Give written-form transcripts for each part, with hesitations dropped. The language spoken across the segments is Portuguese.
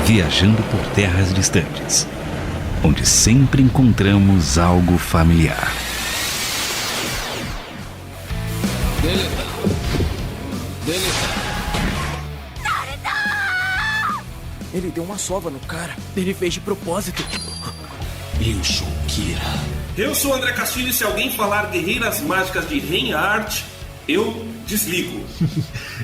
viajando por terras distantes, onde sempre encontramos algo familiar. Ele deu uma sova no cara. Ele fez de propósito. Eu sou Kira. Eu sou o André Castilho e se alguém falar guerreiras mágicas de Reinhardt, eu desligo.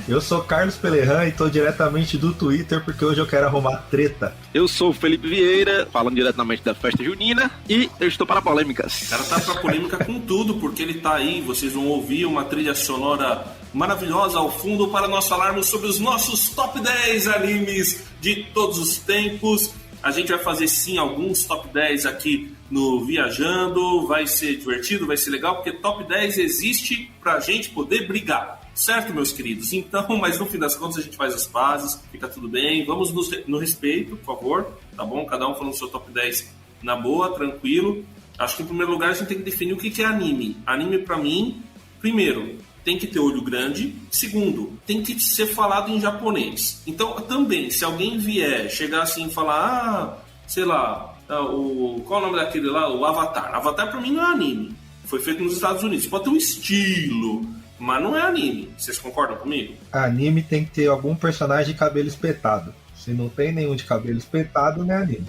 Eu sou Carlos Pelerran e tô diretamente do Twitter porque hoje eu quero arrumar treta. Eu sou o Felipe Vieira, falando diretamente da festa junina e eu estou para polêmicas. O cara tá pra polêmica com tudo, porque ele tá aí, vocês vão ouvir uma trilha sonora maravilhosa ao fundo para nós falarmos sobre os nossos top 10 animes de todos os tempos. A gente vai fazer sim alguns top 10 aqui no Viajando, vai ser divertido, vai ser legal, porque top 10 existe pra gente poder brigar, certo, meus queridos? Então, mas no fim das contas a gente faz as pazes, fica tudo bem, vamos no respeito, por favor, tá bom? Cada um falando o seu top 10 na boa, tranquilo. Acho que em primeiro lugar a gente tem que definir o que é anime. Anime pra mim, primeiro, tem que ter olho grande. Segundo, tem que ser falado em japonês. Então, também, se alguém vier chegar assim e falar, sei lá, qual é o nome daquele lá? O Avatar. Avatar pra mim não é anime. Foi feito nos Estados Unidos. Pode ter um estilo, mas não é anime. Vocês concordam comigo? Anime tem que ter algum personagem de cabelo espetado. Se não tem nenhum de cabelo espetado, não é anime.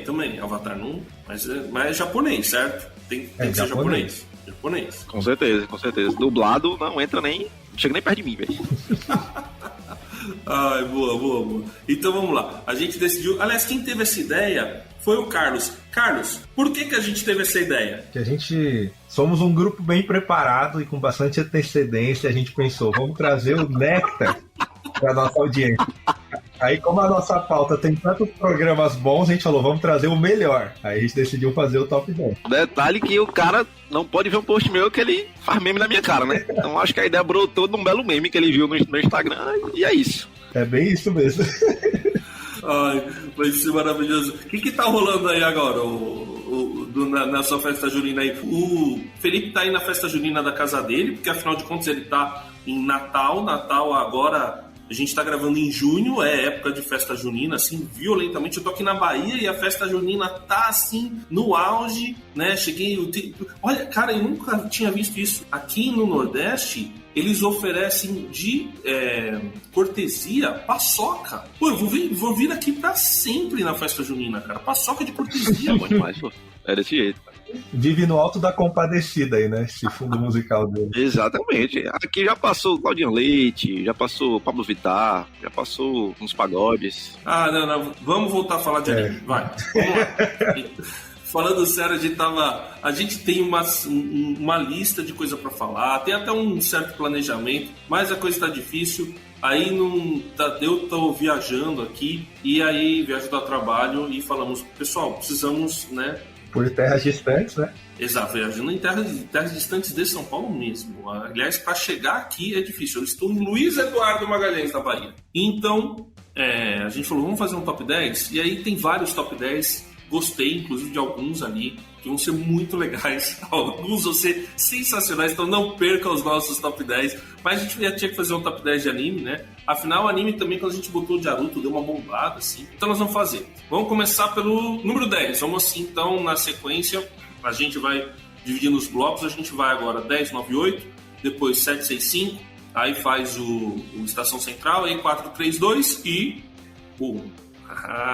Também. Avatar não... Mas é japonês, certo? Tem que ser japonês. Com certeza. Dublado não entra nem... Não chega nem perto de mim, velho. Ai, boa. Então vamos lá. A gente decidiu... Aliás, quem teve essa ideia foi o Carlos. Carlos, por que a gente teve essa ideia? Que a gente... Somos um grupo bem preparado e com bastante antecedência. A gente pensou, vamos trazer o néctar para nossa audiência. Aí, como a nossa pauta tem tantos programas bons, a gente falou, vamos trazer o melhor. Aí a gente decidiu fazer o top 10. Detalhe que o cara não pode ver um post meu que ele faz meme na minha cara, né? Então acho que a ideia brotou de um belo meme que ele viu no Instagram e é isso. É bem isso mesmo. Ai, vai ser maravilhoso. O que tá rolando aí agora, na sua festa junina aí? O Felipe tá aí na festa junina da casa dele, porque afinal de contas ele tá em Natal. Natal agora... A gente tá gravando em junho, é época de festa junina, assim, violentamente. Eu tô aqui na Bahia e a festa junina tá, assim, no auge, né? Olha, cara, eu nunca tinha visto isso. Aqui no Nordeste, eles oferecem de cortesia paçoca. Pô, eu vou vir aqui pra sempre na festa junina, cara. Paçoca de cortesia. É bom demais, pô. É desse jeito. Vive no alto da compadecida aí, né? Esse fundo musical dele. Exatamente. Aqui já passou Claudinho Leite, já passou Pablo Vittar, já passou uns pagodes. Não. Vamos voltar a falar de anime. Vai, vamos lá. Falando sério, a gente tem uma lista de coisa pra falar, tem até um certo planejamento, mas a coisa tá difícil. Aí eu tô viajando aqui, e aí viajando a trabalho e falamos, pessoal, precisamos, né? Por terras distantes, né? Exato, viajando em terras distantes de São Paulo mesmo. Aliás, para chegar aqui é difícil. Eu estou em Luiz Eduardo Magalhães, da Bahia. Então, a gente falou, vamos fazer um top 10? E aí tem vários top 10. Gostei, inclusive, de alguns ali, que vão ser muito legais. Alguns vão ser sensacionais, então não perca os nossos top 10. Mas a gente já tinha que fazer um top 10 de anime, né? Afinal, o anime também, quando a gente botou o Naruto, deu uma bombada, assim. Então nós vamos fazer. Vamos começar pelo número 10. Vamos assim, então, na sequência, a gente vai dividir nos blocos. A gente vai agora 10, 9, 8, depois 7, 6, 5. Aí faz o Estação Central, aí 4, 3, 2 e 1.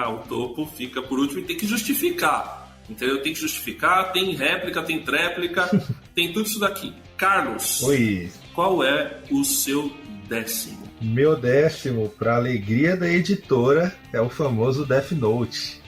O topo fica por último e tem que justificar. Entendeu? Tem que justificar, tem réplica, tem tréplica, tem tudo isso daqui. Carlos, Oi. Qual é o seu décimo? Meu décimo, para alegria da editora, é o famoso Death Note.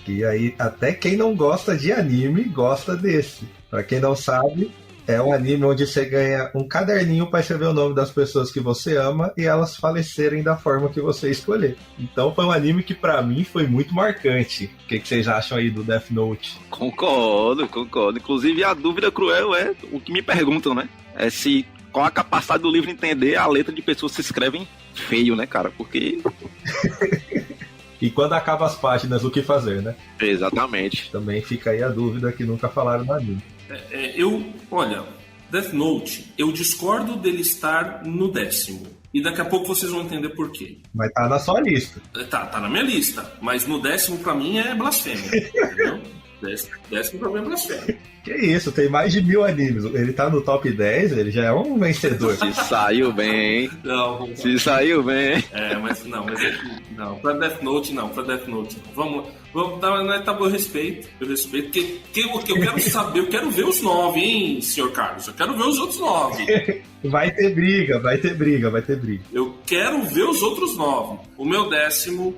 E aí, até quem não gosta de anime, gosta desse. Para quem não sabe, é um anime onde você ganha um caderninho para escrever o nome das pessoas que você ama e elas falecerem da forma que você escolher. Então foi um anime que para mim foi muito marcante. O que vocês acham aí do Death Note? Concordo. Inclusive a dúvida cruel é o que me perguntam, né? É se qual a capacidade do livro entender a letra de pessoas que se escrevem feio, né, cara? Porque... E quando acaba as páginas, o que fazer, né? Exatamente. Também fica aí a dúvida que nunca falaram no anime. Olha, Death Note, eu discordo dele estar no décimo. E daqui a pouco vocês vão entender por quê. Mas tá na sua lista. Tá na minha lista. Mas no 10º pra mim é blasfêmia. Entendeu? 10º pra mim é blasfêmia. Que isso, tem mais de 1000 animes. Ele tá no top 10, ele já é um vencedor. Se saiu bem, hein? Não, Se saiu bem. mas não, pra Death Note não. Vamos tá bom, eu respeito, porque eu quero saber, eu quero ver os 9, hein, senhor Carlos, eu quero ver os outros 9. Vai ter briga. Eu quero ver os outros 9. O meu 10º,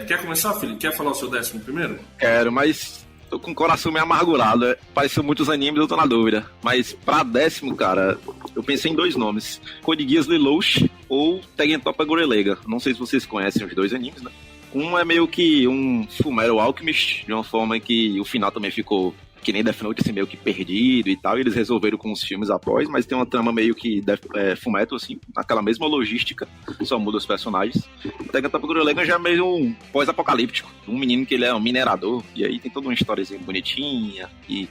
quer começar, Felipe? Quer falar o seu 10º primeiro? Quero, mas tô com o coração meio amargurado. Pareceu muitos animes, eu tô na dúvida. Mas pra 10º, cara, eu pensei em 2 nomes. Code Geass Lelouch ou Tegentoppa Gurren-Lagann. Não sei se vocês conhecem os 2 animes, né? Um é meio que um Fullmetal Alchemist, de uma forma que o final também ficou que nem Death Note, assim, meio que perdido e tal, e eles resolveram com os filmes após, mas tem uma trama meio que Fullmetal, assim, naquela mesma logística, só muda os personagens. O Tegentoppa Gurren-Lagann já é meio um pós-apocalíptico, um menino que ele é um minerador, e aí tem toda uma historiazinha bonitinha, e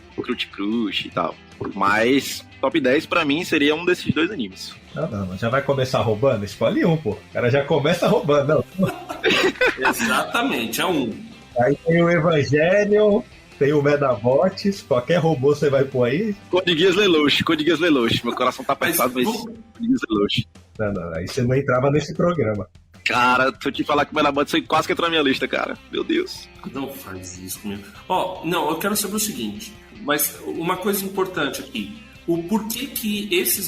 crush e tal. Mas top 10 pra mim seria um desses 2 animes. Não, já vai começar roubando? Escolhe um, pô. O cara já começa roubando, não. Exatamente, é um. Aí tem o Evangelion, tem o Medabots, qualquer robô você vai pôr aí. Code Geass Lelouch. Meu coração tá apertado, mas Code Geass Lelouch. Não, aí você não entrava nesse programa. Cara, se eu te falar que o Medabots quase que entrou na minha lista, cara. Meu Deus. Não faz isso comigo. Não, eu quero saber o seguinte, mas uma coisa importante aqui. O porquê que esses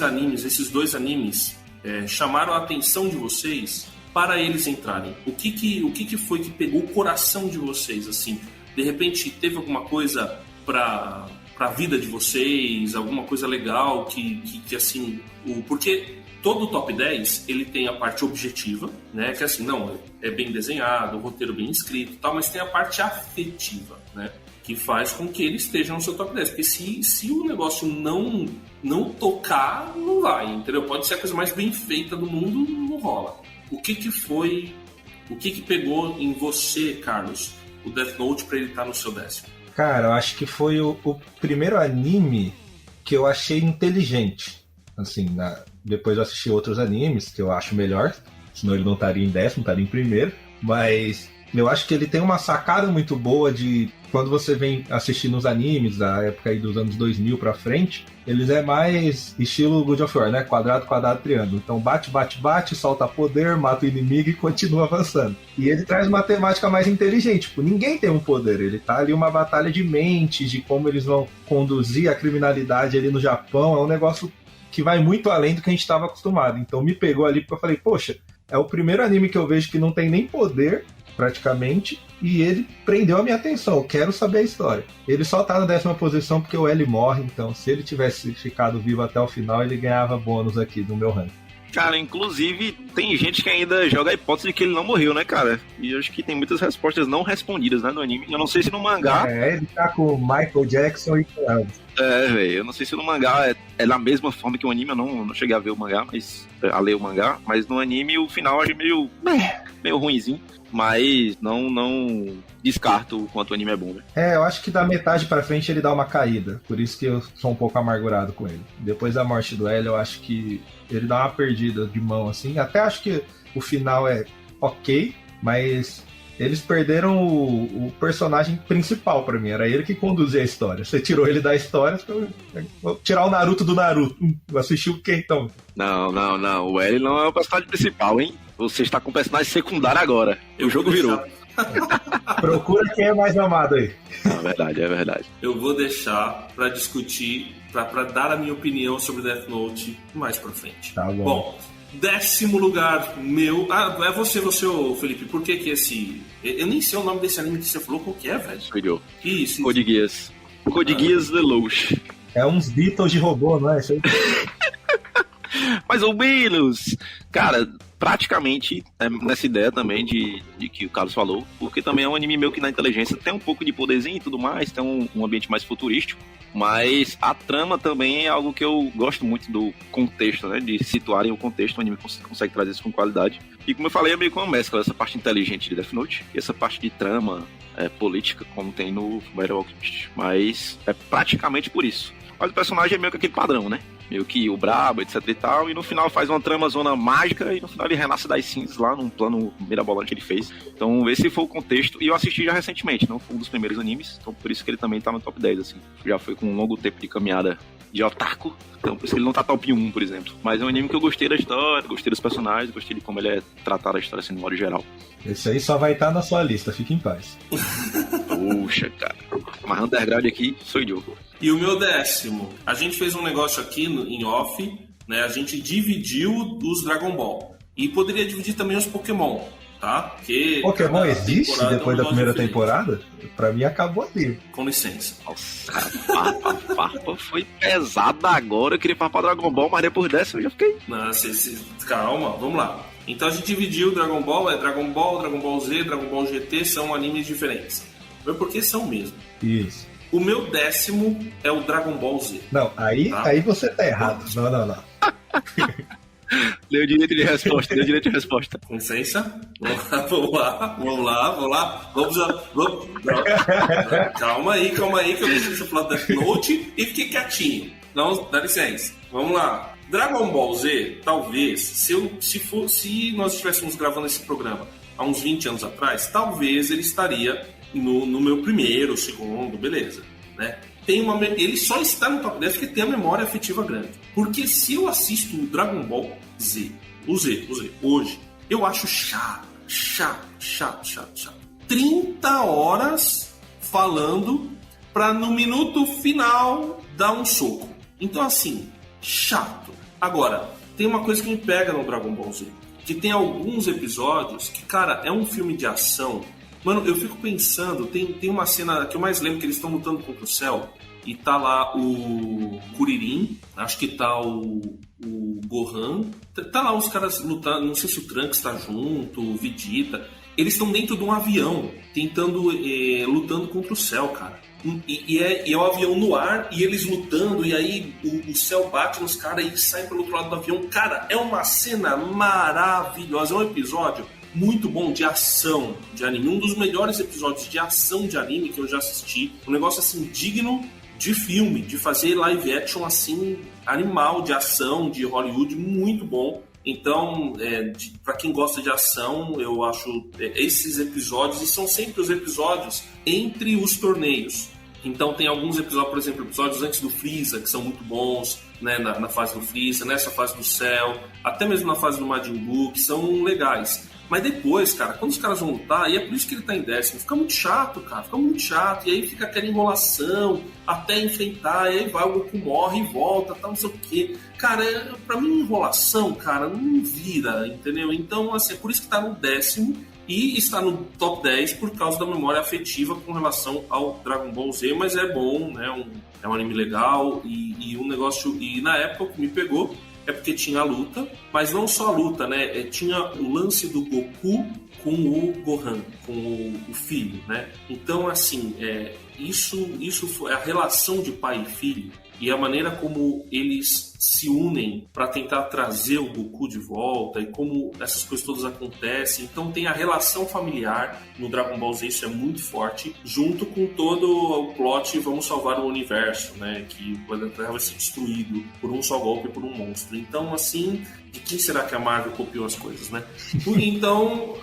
2 animes, chamaram a atenção de vocês para eles entrarem? O que foi que pegou o coração de vocês, assim? De repente teve alguma coisa para a vida de vocês, alguma coisa legal que assim, porque todo o top 10 ele tem a parte objetiva, né, que assim, não, é bem desenhado, o roteiro bem escrito e tal, mas tem a parte afetiva, né, que faz com que ele esteja no seu top 10, porque se o negócio não tocar, não vai, entendeu? Pode ser a coisa mais bem feita do mundo, não rola. O que pegou em você, Carlos, o Death Note pra ele estar no seu 10º? Cara, eu acho que foi o primeiro anime que eu achei inteligente. Assim, depois eu assisti outros animes que eu acho melhor, senão ele não estaria em 10º, estaria em primeiro. Mas eu acho que ele tem uma sacada muito boa de quando você vem assistindo os animes da época aí dos anos 2000 pra frente, eles é mais estilo God of War, né? Quadrado, quadrado, triângulo. Então bate, solta poder, mata o inimigo e continua avançando. E ele traz uma temática mais inteligente. Tipo, ninguém tem um poder. Ele tá ali uma batalha de mentes, de como eles vão conduzir a criminalidade ali no Japão. É um negócio que vai muito além do que a gente estava acostumado. Então me pegou ali porque eu falei, poxa, é o primeiro anime que eu vejo que não tem nem poder, praticamente, e ele prendeu a minha atenção. Eu quero saber a história. Ele só tá na 10ª posição porque o L morre, então se ele tivesse ficado vivo até o final, ele ganhava bônus aqui no meu ranking. Cara, inclusive, tem gente que ainda joga a hipótese de que ele não morreu, né, cara? E eu acho que tem muitas respostas não respondidas, né, no anime. Eu não sei se no mangá... Ele tá com Michael Jackson e com Elvis. Velho, eu não sei se no mangá é da mesma forma que o anime, eu não cheguei a ver o mangá, a ler o mangá, mas no anime o final eu achei meio ruinzinho. Mas não descarto o quanto o anime é bom, né? Eu acho que da metade pra frente ele dá uma caída. Por isso que eu sou um pouco amargurado com ele. Depois da morte do L, eu acho que ele dá uma perdida de mão, assim. Até acho que o final é ok, mas eles perderam o personagem principal pra mim. Era ele que conduzia a história. Você tirou ele da história, vou tirar o Naruto do Naruto. Assistiu o que então? Não. O L não é o personagem principal, hein? Você está com o personagem secundário agora. O jogo virou. Procura quem é mais amado aí. É verdade. Eu vou deixar pra discutir, pra dar a minha opinião sobre Death Note mais pra frente. Tá bom. Bom, 10º lugar meu... é você, Felipe. Por que esse... Eu nem sei o nome desse anime que você falou. Qual que é, velho? Escolheu. Isso. Code Geass. Code Geass Lelouch. É uns Beatles de robô, não é? Mais ou menos. Cara, praticamente nessa ideia também de que o Carlos falou, porque também é um anime meio que na inteligência tem um pouco de poderzinho e tudo mais, tem um ambiente mais futurístico, mas a trama também é algo que eu gosto muito do contexto, né, de situarem o contexto, o anime consegue trazer isso com qualidade. E como eu falei, é meio que uma mescla, essa parte inteligente de Death Note e essa parte de trama política, como tem no Fullmetal Alchemist, mas é praticamente por isso. Mas o personagem é meio que aquele padrão, né? meio que o brabo, etc e tal, e no final faz uma trama-zona mágica, e no final ele renasce das cinzas lá num plano mirabolante que ele fez. Então esse foi o contexto, e eu assisti já recentemente, não foi um dos primeiros animes, então por isso que ele também tá no top 10, assim. Já foi com um longo tempo de caminhada de otaku, então por isso que ele não tá top 1, por exemplo. Mas é um anime que eu gostei da história, gostei dos personagens, gostei de como ele é tratado a história assim, no modo geral. Esse aí só vai estar na sua lista, fique em paz. Puxa, cara. Mas underground aqui sou eu. E o meu 10º, a gente fez um negócio aqui em off, né? A gente dividiu os Dragon Ball. E poderia dividir também os Pokémon, tá? Porque Pokémon existe depois da primeira temporada? Pra mim acabou ali. Com licença. Nossa, cara, Farpa foi pesada agora. Eu queria falar pra Dragon Ball, mas depois dessa eu já fiquei... Não, calma, vamos lá. Então a gente dividiu o Dragon Ball, Dragon Ball Z, Dragon Ball GT, são animes diferentes. Mas porque são mesmo. Isso. O meu 10º é o Dragon Ball Z. Não, aí você tá errado. Não. Deu direito de resposta, Com licença. Vamos lá. Calma aí, que eu deixei você falar do Death Note e fiquei quietinho. Não, dá licença. Vamos lá. Dragon Ball Z, talvez, se nós estivéssemos gravando esse programa há uns 20 anos atrás, talvez ele estaria no meu primeiro, segundo, beleza, né? Ele só está no top 10 porque tem a memória afetiva grande. Porque se eu assisto o Dragon Ball Z, hoje, eu acho chato. 30 horas falando pra no minuto final dar um soco. Então assim, chato. Agora, tem uma coisa que me pega no Dragon Ball Z, que tem alguns episódios que, cara, é um filme de ação. Mano, eu fico pensando, tem uma cena que eu mais lembro que eles estão lutando contra o Cell e tá lá o Kuririn, acho que tá o Gohan, tá lá os caras lutando, não sei se o Trunks tá junto, o Vegeta, eles estão dentro de um avião, lutando contra o Cell, cara. E é o avião no ar e eles lutando, e aí o Cell bate nos caras e sai pelo outro lado do avião. Cara, é uma cena maravilhosa, é um episódio muito bom de ação de anime, um dos melhores episódios de ação de anime que eu já assisti, um negócio assim digno de filme, de fazer live action assim, animal de ação, de Hollywood, muito bom. Então, para quem gosta de ação, eu acho esses episódios, e são sempre os episódios entre os torneios. Então tem alguns episódios, por exemplo, episódios antes do Freeza, que são muito bons, né, na fase do Freeza, nessa fase do Cell, até mesmo na fase do Majin Buu, que são legais. Mas depois, cara, quando os caras vão lutar, e é por isso que ele tá em 10º, fica muito chato, cara, fica muito chato, e aí fica aquela enrolação até enfrentar, e aí vai, o Goku morre e volta, tal, não sei o quê. Cara, pra mim enrolação, cara, não vira, entendeu? Então, assim, é por isso que tá no 10º, e está no top 10 por causa da memória afetiva com relação ao Dragon Ball Z, mas é bom, né? É um anime legal, e um negócio, e na época o que me pegou é porque tinha a luta, mas não só a luta, né? Tinha o lance do Goku com o Gohan, com o filho, né? Então, assim, isso foi a relação de pai e filho e a maneira como eles se unem para tentar trazer o Goku de volta e como essas coisas todas acontecem. Então tem a relação familiar no Dragon Ball Z, isso é muito forte, junto com todo o plot vamos salvar o universo, né? Que o planeta Terra vai ser destruído por um só golpe, por um monstro. Então, assim, de quem será que a Marvel copiou as coisas, né? Então,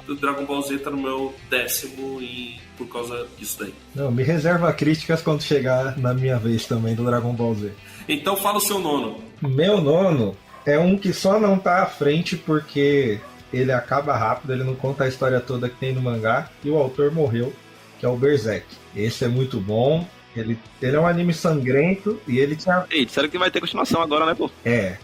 o Dragon Ball Z tá no meu 10º e por causa disso daí. Não, me reserva críticas quando chegar na minha vez também do Dragon Ball Z. Então fala o seu nono. Meu nono é um que só não tá à frente porque ele acaba rápido, ele não conta a história toda que tem no mangá e o autor morreu, que é o Berserk. Esse é muito bom, ele é um anime sangrento e ele tinha... Ei, disseram que vai ter continuação agora, né, pô?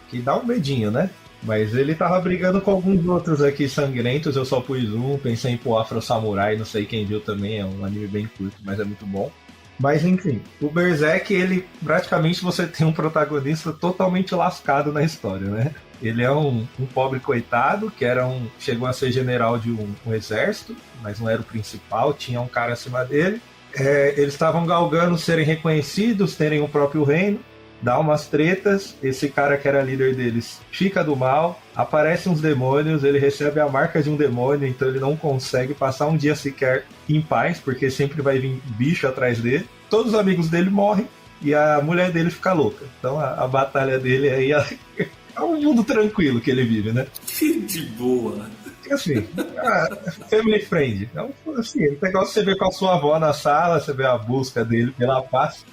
Que dá um medinho, né? Mas ele tava brigando com alguns outros aqui sangrentos, eu só pus um, pensei em pôr Afro Samurai, não sei quem viu também, é um anime bem curto, mas é muito bom. Mas enfim, o Berserk, ele praticamente você tem um protagonista totalmente lascado na história, né? Ele é um pobre coitado que chegou a ser general de um exército, mas não era o principal, tinha um cara acima dele. Eles estavam galgando serem reconhecidos, terem o próprio reino. Dá umas tretas, esse cara que era líder deles fica do mal, aparecem uns demônios, ele recebe a marca de um demônio, então ele não consegue passar um dia sequer em paz, porque sempre vai vir bicho atrás dele. Todos os amigos dele morrem, e a mulher dele fica louca. Então a batalha dele aí é um mundo tranquilo que ele vive, né? Que de boa. Assim, family friend. Então, assim, o negócio você vê com a sua avó na sala, você vê a busca dele pela paz.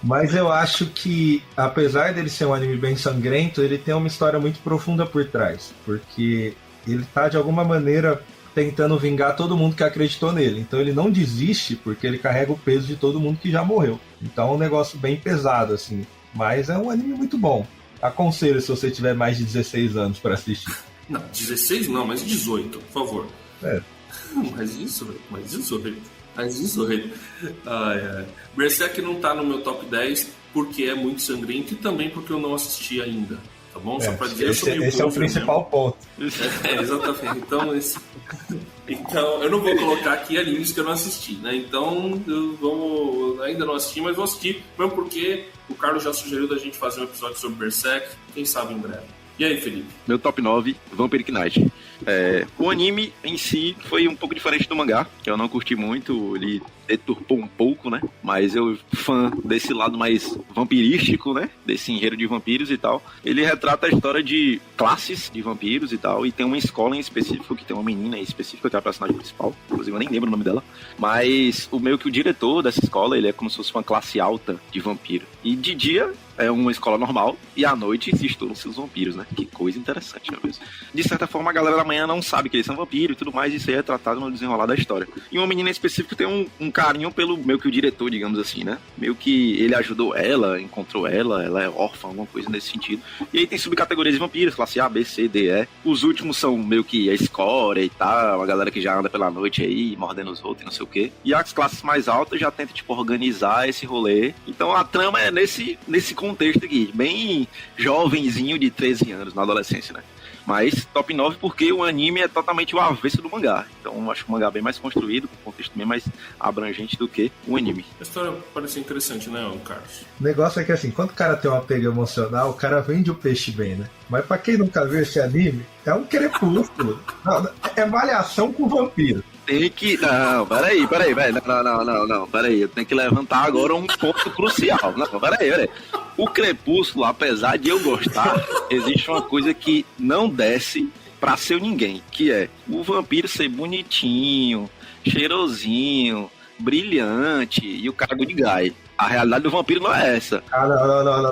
Mas eu acho que, apesar dele ser um anime bem sangrento, ele tem uma história muito profunda por trás. Porque ele tá, de alguma maneira, tentando vingar todo mundo que acreditou nele. Então ele não desiste porque ele carrega o peso de todo mundo que já morreu. Então é um negócio bem pesado, assim. Mas é um anime muito bom. Aconselho se você tiver mais de 16 anos pra assistir. Não, 16 não, mas 18, por favor. Mais 18. Berserk não tá no meu top 10 porque é muito sangrento e também porque eu não assisti ainda. Tá bom? Só pra dizer, esse é o principal ponto. Exatamente. Então, eu não vou colocar aqui animes que eu não assisti, né? Então, ainda não assisti, mas vou assistir, mesmo porque o Carlos já sugeriu da gente fazer um episódio sobre Berserk, quem sabe em breve. E aí, Felipe? Meu top 9, Vampire Knight. O anime em si foi um pouco diferente do mangá, que eu não curti muito, ele deturpou um pouco, né? Mas eu, fã desse lado mais vampirístico, né? Desse enredo de vampiros e tal. Ele retrata a história de classes de vampiros e tal, e tem uma escola em específico, que tem uma menina em específico, que é a personagem principal, inclusive eu nem lembro o nome dela, mas meio que o diretor dessa escola, ele é como se fosse uma classe alta de vampiro. E de dia é uma escola normal, e à noite se estudam-se os vampiros, né? Que coisa interessante, não é mesmo? De certa forma, a galera da manhã não sabe que eles são vampiros e tudo mais, e isso aí é tratado no desenrolar da história. E uma menina em específico tem um carinho pelo meio que o diretor, digamos assim, né? Meio que ele ajudou ela, encontrou ela é órfã, alguma coisa nesse sentido. E aí tem subcategorias de vampiros, classe A, B, C, D, E. Os últimos são meio que a escória e tal, a galera que já anda pela noite aí, mordendo os outros e não sei o quê. E as classes mais altas já tentam, tipo, organizar esse rolê. Então a trama é nesse contexto aqui, bem jovenzinho de 13 anos, na adolescência, né? Mas top 9 porque o anime é totalmente o avesso do mangá. Então acho que o mangá é bem mais construído, com um contexto bem mais abrangente do que o anime. A história parece interessante, né, Carlos? O negócio é que assim, quando o cara tem um apego emocional, o cara vende o peixe bem, né? Mas pra quem nunca viu esse anime, é um crepúsculo. Não, é malhação com vampiro. Tem que... Não, peraí. Não, peraí. Eu tenho que levantar agora um ponto crucial. Não, peraí. O Crepúsculo, apesar de eu gostar, existe uma coisa que não desce pra ser ninguém, que é o vampiro ser bonitinho, cheirosinho, brilhante e o cara good guy. A realidade do vampiro não é essa. Ah,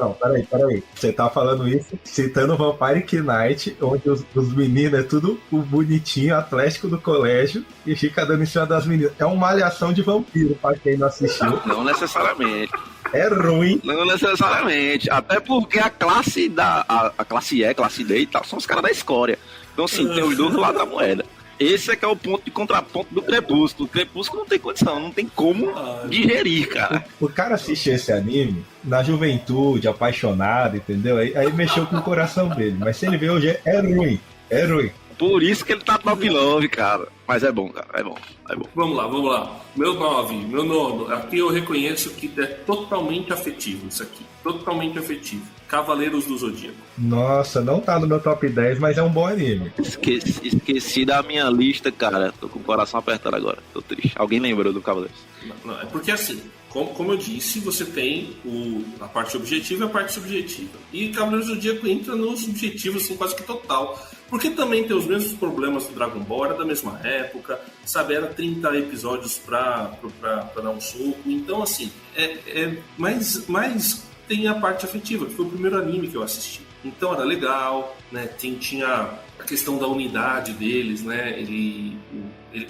não. Peraí. Você tá falando isso citando Vampire Knight, onde os meninos é tudo o bonitinho, atlético do colégio e fica dando em cima das meninas. É uma malhação de vampiro, pra quem não assistiu. Não necessariamente. É ruim. Não necessariamente. Até porque a classe a classe E, classe D e tal, são os caras da escória. Então, assim, tem os dois lados da moeda. Esse é que é o ponto de contraponto do Crepúsculo. O Crepúsculo não tem condição, não tem como digerir, cara. O cara assiste esse anime na juventude, apaixonado, entendeu? Aí mexeu com o coração dele. Mas se ele vê hoje, é ruim. Por isso que ele tá top 9, cara. Mas é bom, cara, é bom. Vamos lá. Meu nono. Aqui eu reconheço que é totalmente afetivo isso aqui. Totalmente afetivo. Cavaleiros do Zodíaco. Nossa, não tá no meu top 10, mas é um bom anime. Esqueci da minha lista, cara. Tô com o coração apertado agora. Tô triste. Alguém lembrou do Cavaleiros? Não, é porque assim, como eu disse, você tem a parte objetiva e a parte subjetiva. E Cavaleiros do Zodíaco entra no subjetivo, assim, quase que total. Porque também tem os mesmos problemas do Dragon Ball, era da mesma época, sabe? Era 30 episódios pra dar um soco. Então, assim, mas tem a parte afetiva, que foi o primeiro anime que eu assisti. Então era legal, né? Tinha a questão da unidade deles, né?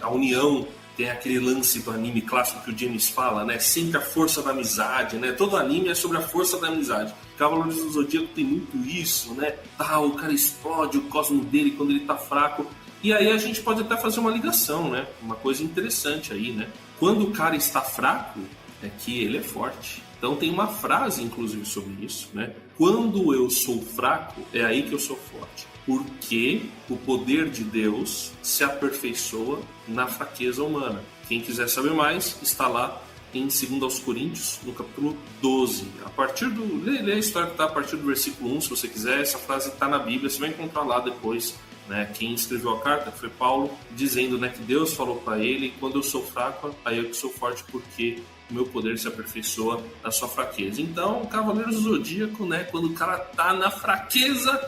A união, tem aquele lance do anime clássico que o James fala, né? Sempre a força da amizade, né? Todo anime é sobre a força da amizade. Cavaleiros do Zodíaco tem muito isso, né? O cara explode o cosmo dele quando ele tá fraco. E aí a gente pode até fazer uma ligação, né? Uma coisa interessante aí, né? Quando o cara está fraco, é que ele é forte. Então tem uma frase, inclusive, sobre isso, né? Quando eu sou fraco, é aí que eu sou forte. Porque o poder de Deus se aperfeiçoa na fraqueza humana. Quem quiser saber mais, está lá em 2 Coríntios, no capítulo 12. A partir lê a história que está a partir do versículo 1, se você quiser. Essa frase está na Bíblia, você vai encontrar lá depois, né? Quem escreveu a carta, que foi Paulo, dizendo, né, que Deus falou para ele: quando eu sou fraco, aí eu que sou forte, porque o meu poder se aperfeiçoa na sua fraqueza. Então, Cavaleiros do Zodíaco, né, quando o cara tá na fraqueza,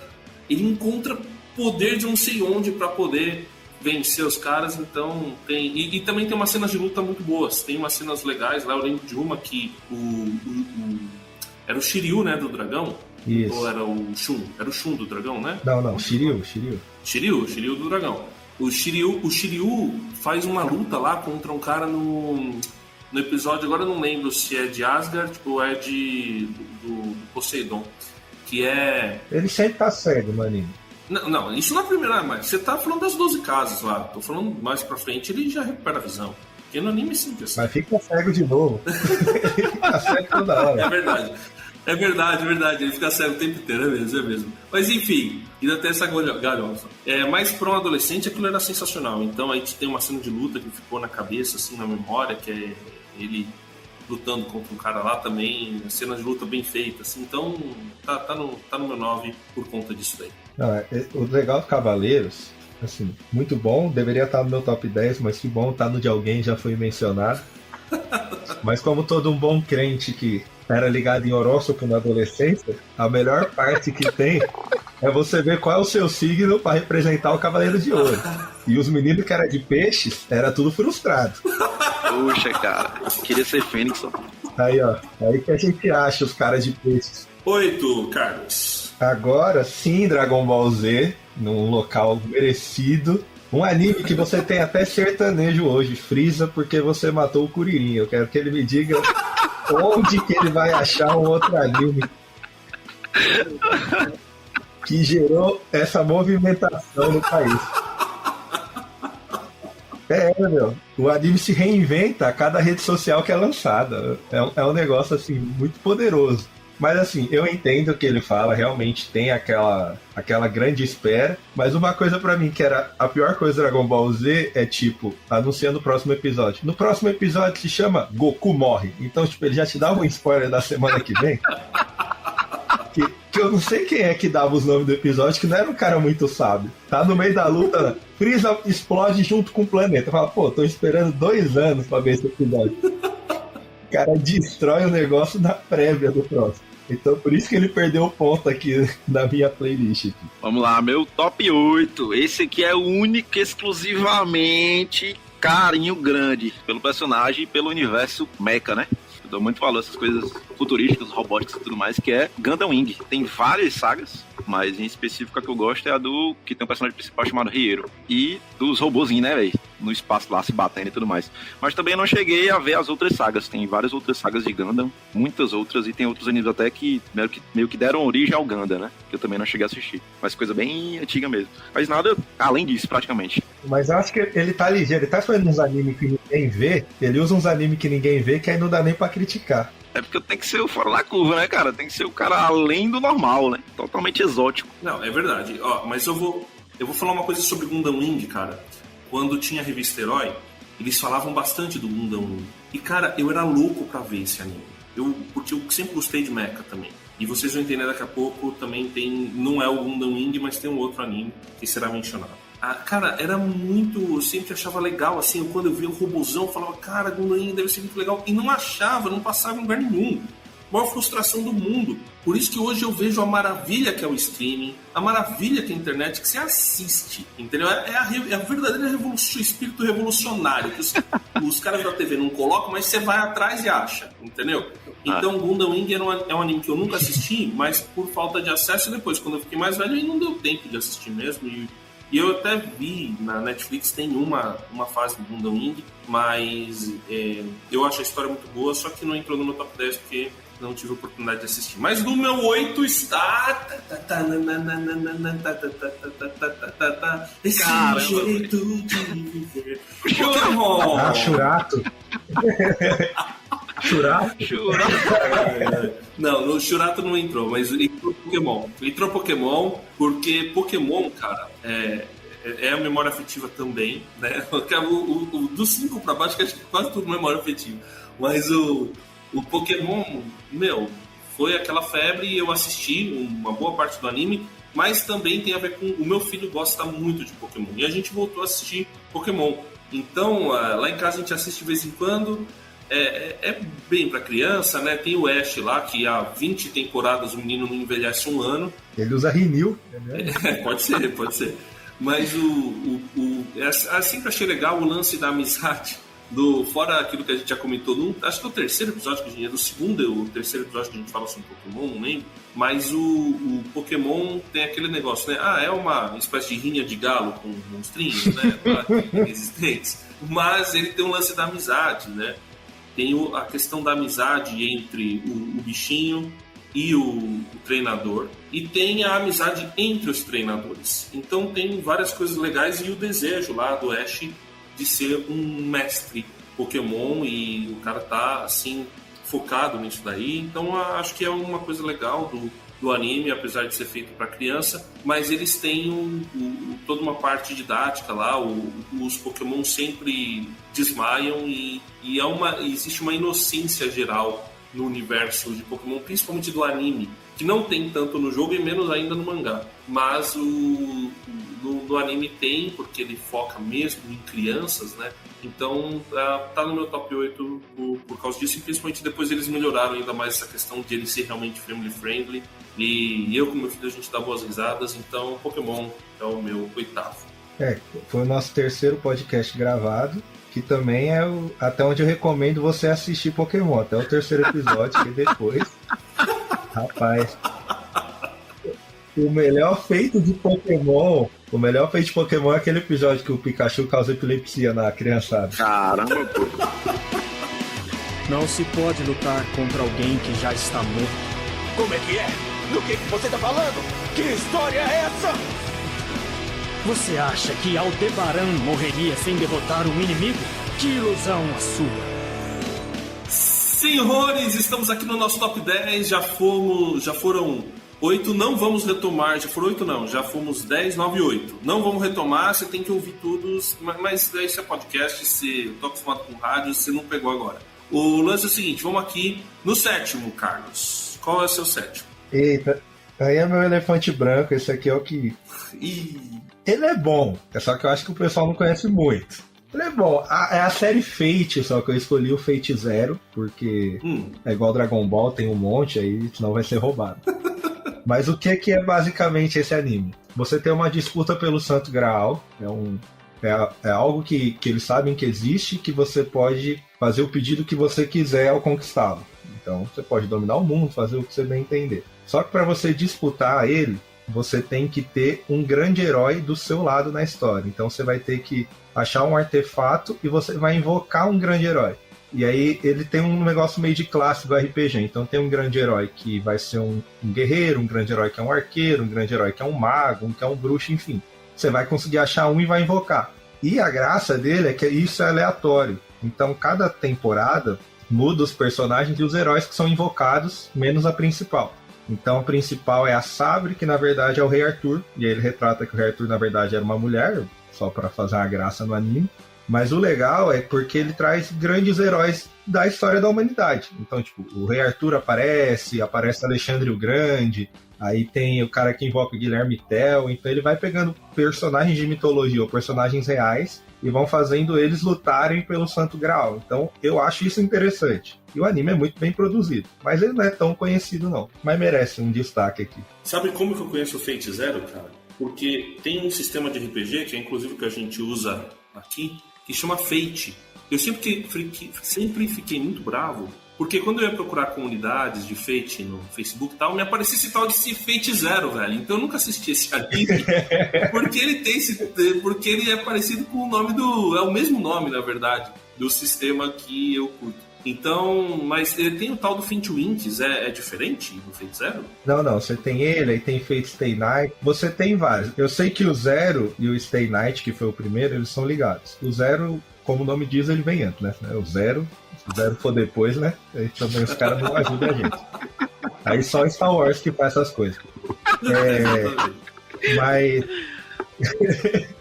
ele encontra poder de não sei onde para poder vencer os caras. Então tem e também tem umas cenas de luta muito boas, tem umas cenas legais lá. Eu lembro de uma que era o Shiryu, né, do dragão. Isso. Ou era o Shun? Era o Shun do dragão, né? Não, Shiryu Shiryu do dragão. O Shiryu faz uma luta lá contra um cara no episódio, agora eu não lembro se é de Asgard ou é do Poseidon, que é... Ele sempre tá cego no anime. Não, isso na primeira, mas você tá falando das 12 casas lá. Tô falando mais pra frente, ele já recupera a visão. Porque no anime sempre assim. Mas fica cego de novo. Ele fica cego toda hora. É verdade. Ele fica cego o tempo inteiro, é mesmo. Mas enfim, ainda tem essa galhofa. Mas pra um adolescente aquilo era sensacional. Então a gente tem uma cena de luta que ficou na cabeça, assim, na memória, que é ele lutando contra um cara lá também, cena de luta bem feita, assim. Então tá no meu 9 por conta disso daí. Não, o legal do Cavaleiros, assim, muito bom, deveria estar no meu top 10, mas que bom, tá no de alguém, já foi mencionado. Mas como todo um bom crente que era ligado em horóscopo na adolescência, a melhor parte que tem é você ver qual é o seu signo para representar o Cavaleiro de Ouro. E os meninos que eram de peixes, era tudo frustrado. Puxa, cara, queria ser Fênix. Aí, ó, aí que a gente acha os caras de peixes. 8, Carlos. Agora sim, Dragon Ball Z, num local merecido. Um anime que você tem até sertanejo hoje, Frieza, porque você matou o Kuririn. Eu quero que ele me diga onde que ele vai achar um outro anime que gerou essa movimentação no país. Meu, o anime se reinventa a cada rede social que é lançada. É um negócio, assim, muito poderoso. Mas, assim, eu entendo o que ele fala, realmente tem aquela grande espera. Mas uma coisa pra mim que era a pior coisa do Dragon Ball Z é, tipo, anunciando o próximo episódio. No próximo episódio se chama Goku Morre. Então, tipo, ele já te dava um spoiler da semana que vem. Que eu não sei quem é que dava os nomes do episódio, que não era um cara muito sábio. Tá no meio da luta, Frieza explode junto com o planeta. Fala, pô, tô esperando 2 anos pra ver esse episódio. O cara destrói o negócio na prévia do próximo. Então por isso que ele perdeu o ponto aqui na minha playlist. Aqui. Vamos lá, meu top 8. Esse aqui é o único, exclusivamente carinho grande pelo personagem e pelo universo mecha, né? Eu dou muito valor a essas coisas futurísticas, robóticas e tudo mais, que é Gundam Wing. Tem várias sagas, mas em específico a que eu gosto é a do que tem um personagem principal chamado Riero. E dos robôzinhos, né, velho? No espaço lá, se batendo e tudo mais. Mas também não cheguei a ver as outras sagas. Tem várias outras sagas de Gundam, muitas outras, e tem outros animes até que meio que deram origem ao Gundam, né? Que eu também não cheguei a assistir. Mas coisa bem antiga mesmo. Mas nada além disso, praticamente. Mas eu acho que ele tá ligeiro. Ele tá fazendo uns animes que ninguém vê. Ele usa uns animes que ninguém vê, que aí não dá nem pra criticar. É porque tem que ser o fora da curva, né, cara? Tem que ser o cara além do normal, né? Totalmente exótico. Não, é verdade. Ó, mas eu vou falar uma coisa sobre Gundam Wing, cara. Quando tinha a revista Herói, eles falavam bastante do Gundam Wing. E, cara, eu era louco pra ver esse anime. Porque eu sempre gostei de mecha também. E vocês vão entender daqui a pouco, também tem... Não é o Gundam Wing, mas tem um outro anime que será mencionado. Cara, era muito... Eu sempre achava legal, assim, quando eu via um robôzão, eu falava, cara, Gundam Wing deve ser muito legal. E não achava, não passava em lugar nenhum. Maior frustração do mundo. Por isso que hoje eu vejo a maravilha que é o streaming, a maravilha que é a internet, que você assiste, entendeu? É a verdadeira revolução, o espírito revolucionário, que os caras da TV não colocam, mas você vai atrás e acha, entendeu? Então, Gundam Wing é um anime que eu nunca assisti, mas por falta de acesso, depois, quando eu fiquei mais velho, aí não deu tempo de assistir mesmo. E eu até vi, na Netflix tem uma fase do Gundam Wing, mas eu acho a história muito boa, só que não entrou no meu top 10 porque não tive a oportunidade de assistir. Mas no meu 8 está... Esse jeito de viver. Pokémon! Ah, Churato! Churato? Não, no Churato não entrou, mas entrou Pokémon. Entrou Pokémon porque Pokémon, cara, é a memória afetiva também, né? Dos 5 pra baixo, que acho que quase tudo memória afetiva. Mas o Pokémon, foi aquela febre e eu assisti uma boa parte do anime, mas também tem a ver com... O meu filho gosta muito de Pokémon e a gente voltou a assistir Pokémon. Então, lá em casa a gente assiste de vez em quando. é bem pra criança, né? Tem o Ash lá, que há 20 temporadas o menino não envelhece um ano. Ele usa Rinil. Pode ser. Mas sempre achei legal o lance da amizade. Fora aquilo que a gente já comentou, acho que é o terceiro episódio, que do segundo ou terceiro episódio que a gente fala sobre Pokémon, não lembro. Mas o Pokémon tem aquele negócio, né? É uma espécie de rinha de galo com monstrinhos, né? Resistentes. Mas ele tem um lance da amizade, né? Tem a questão da amizade entre o bichinho e o treinador. E tem a amizade entre os treinadores. Então tem várias coisas legais e o desejo lá do Ash de ser um mestre Pokémon, e o cara tá assim focado nisso daí. Então acho que é uma coisa legal do anime, apesar de ser feito para criança, mas eles têm toda uma parte didática lá. Os Pokémon sempre desmaiam e existe uma inocência geral no universo de Pokémon, principalmente do anime, que não tem tanto no jogo e menos ainda no mangá. Mas no anime tem, porque ele foca mesmo em crianças, né? Então tá no meu top 8 por causa disso, e principalmente depois eles melhoraram ainda mais essa questão de ele ser realmente family friendly. E eu com meu filho a gente dá boas risadas, então Pokémon é o meu 8º. Foi o nosso terceiro podcast gravado, que também é até onde eu recomendo você assistir Pokémon, até o terceiro episódio, que depois... Rapaz, o melhor feito de Pokémon é aquele episódio que o Pikachu causa epilepsia na criançada. Caramba, pô. Não se pode lutar contra alguém que já está morto. Como é que é? Do que você tá falando? Que história é essa? Você acha que Aldebaran morreria sem derrotar um inimigo? Que ilusão a sua! Senhores, estamos aqui no nosso top 10, já foram 8, não vamos retomar, já foram 8 não, já fomos 10, 9 e 8. Não vamos retomar, você tem que ouvir todos, mas esse é podcast, eu tô acostumado com rádio, você não pegou agora. O lance é o seguinte, vamos aqui no 7º, Carlos. Qual é o seu 7º? Eita, aí é meu elefante branco, esse aqui é o que... Ele é bom, é só que eu acho que o pessoal não conhece muito. Ele é bom, é a série Fate, só que eu escolhi o Fate Zero, porque é igual Dragon Ball, tem um monte aí, senão vai ser roubado. Mas o que é basicamente esse anime? Você tem uma disputa pelo Santo Graal, é algo que eles sabem que existe, que você pode fazer o pedido que você quiser ao conquistá-lo. Então você pode dominar o mundo, fazer o que você bem entender. Só que para você disputar ele, você tem que ter um grande herói do seu lado na história. Então você vai ter que achar um artefato e você vai invocar um grande herói. E aí ele tem um negócio meio de classe do RPG. Então tem um grande herói que vai ser um guerreiro, um grande herói que é um arqueiro, um grande herói que é um mago, um que é um bruxo, enfim. Você vai conseguir achar um e vai invocar. E a graça dele é que isso é aleatório. Então cada temporada muda os personagens e os heróis que são invocados, menos a principal. Então a principal é a Sabre, que na verdade é o Rei Arthur. E aí ele retrata que o Rei Arthur na verdade era uma mulher, só para fazer uma graça no anime. Mas o legal é porque ele traz grandes heróis da história da humanidade. Então, tipo, o Rei Arthur aparece Alexandre o Grande, aí tem o cara que invoca Guilherme Tell. Então ele vai pegando personagens de mitologia ou personagens reais e vão fazendo eles lutarem pelo Santo Graal. Então eu acho isso interessante. E o anime é muito bem produzido, mas ele não é tão conhecido não, mas merece um destaque aqui. Sabe como que eu conheço o Fate Zero, cara? Porque tem um sistema de RPG, que é inclusive o que a gente usa aqui, que chama Fate. Eu sempre fiquei muito bravo, porque quando eu ia procurar comunidades de Fate no Facebook e tal, me aparecia esse tal de Fate Zero, velho. Então eu nunca assisti esse anime, porque ele é parecido com o nome é o mesmo nome, na verdade, do sistema que eu curto. Então, mas tem o tal do Fate Winx, é diferente do Fate Zero? Não, você tem ele, aí tem Fate Stay Night, você tem vários. Eu sei que o Zero e o Stay Night, que foi o primeiro, eles são ligados. O Zero, como o nome diz, ele vem antes, né? O Zero, se o Zero for depois, né? Aí também os caras não ajudam a gente. Aí só Star Wars que faz essas coisas. Mas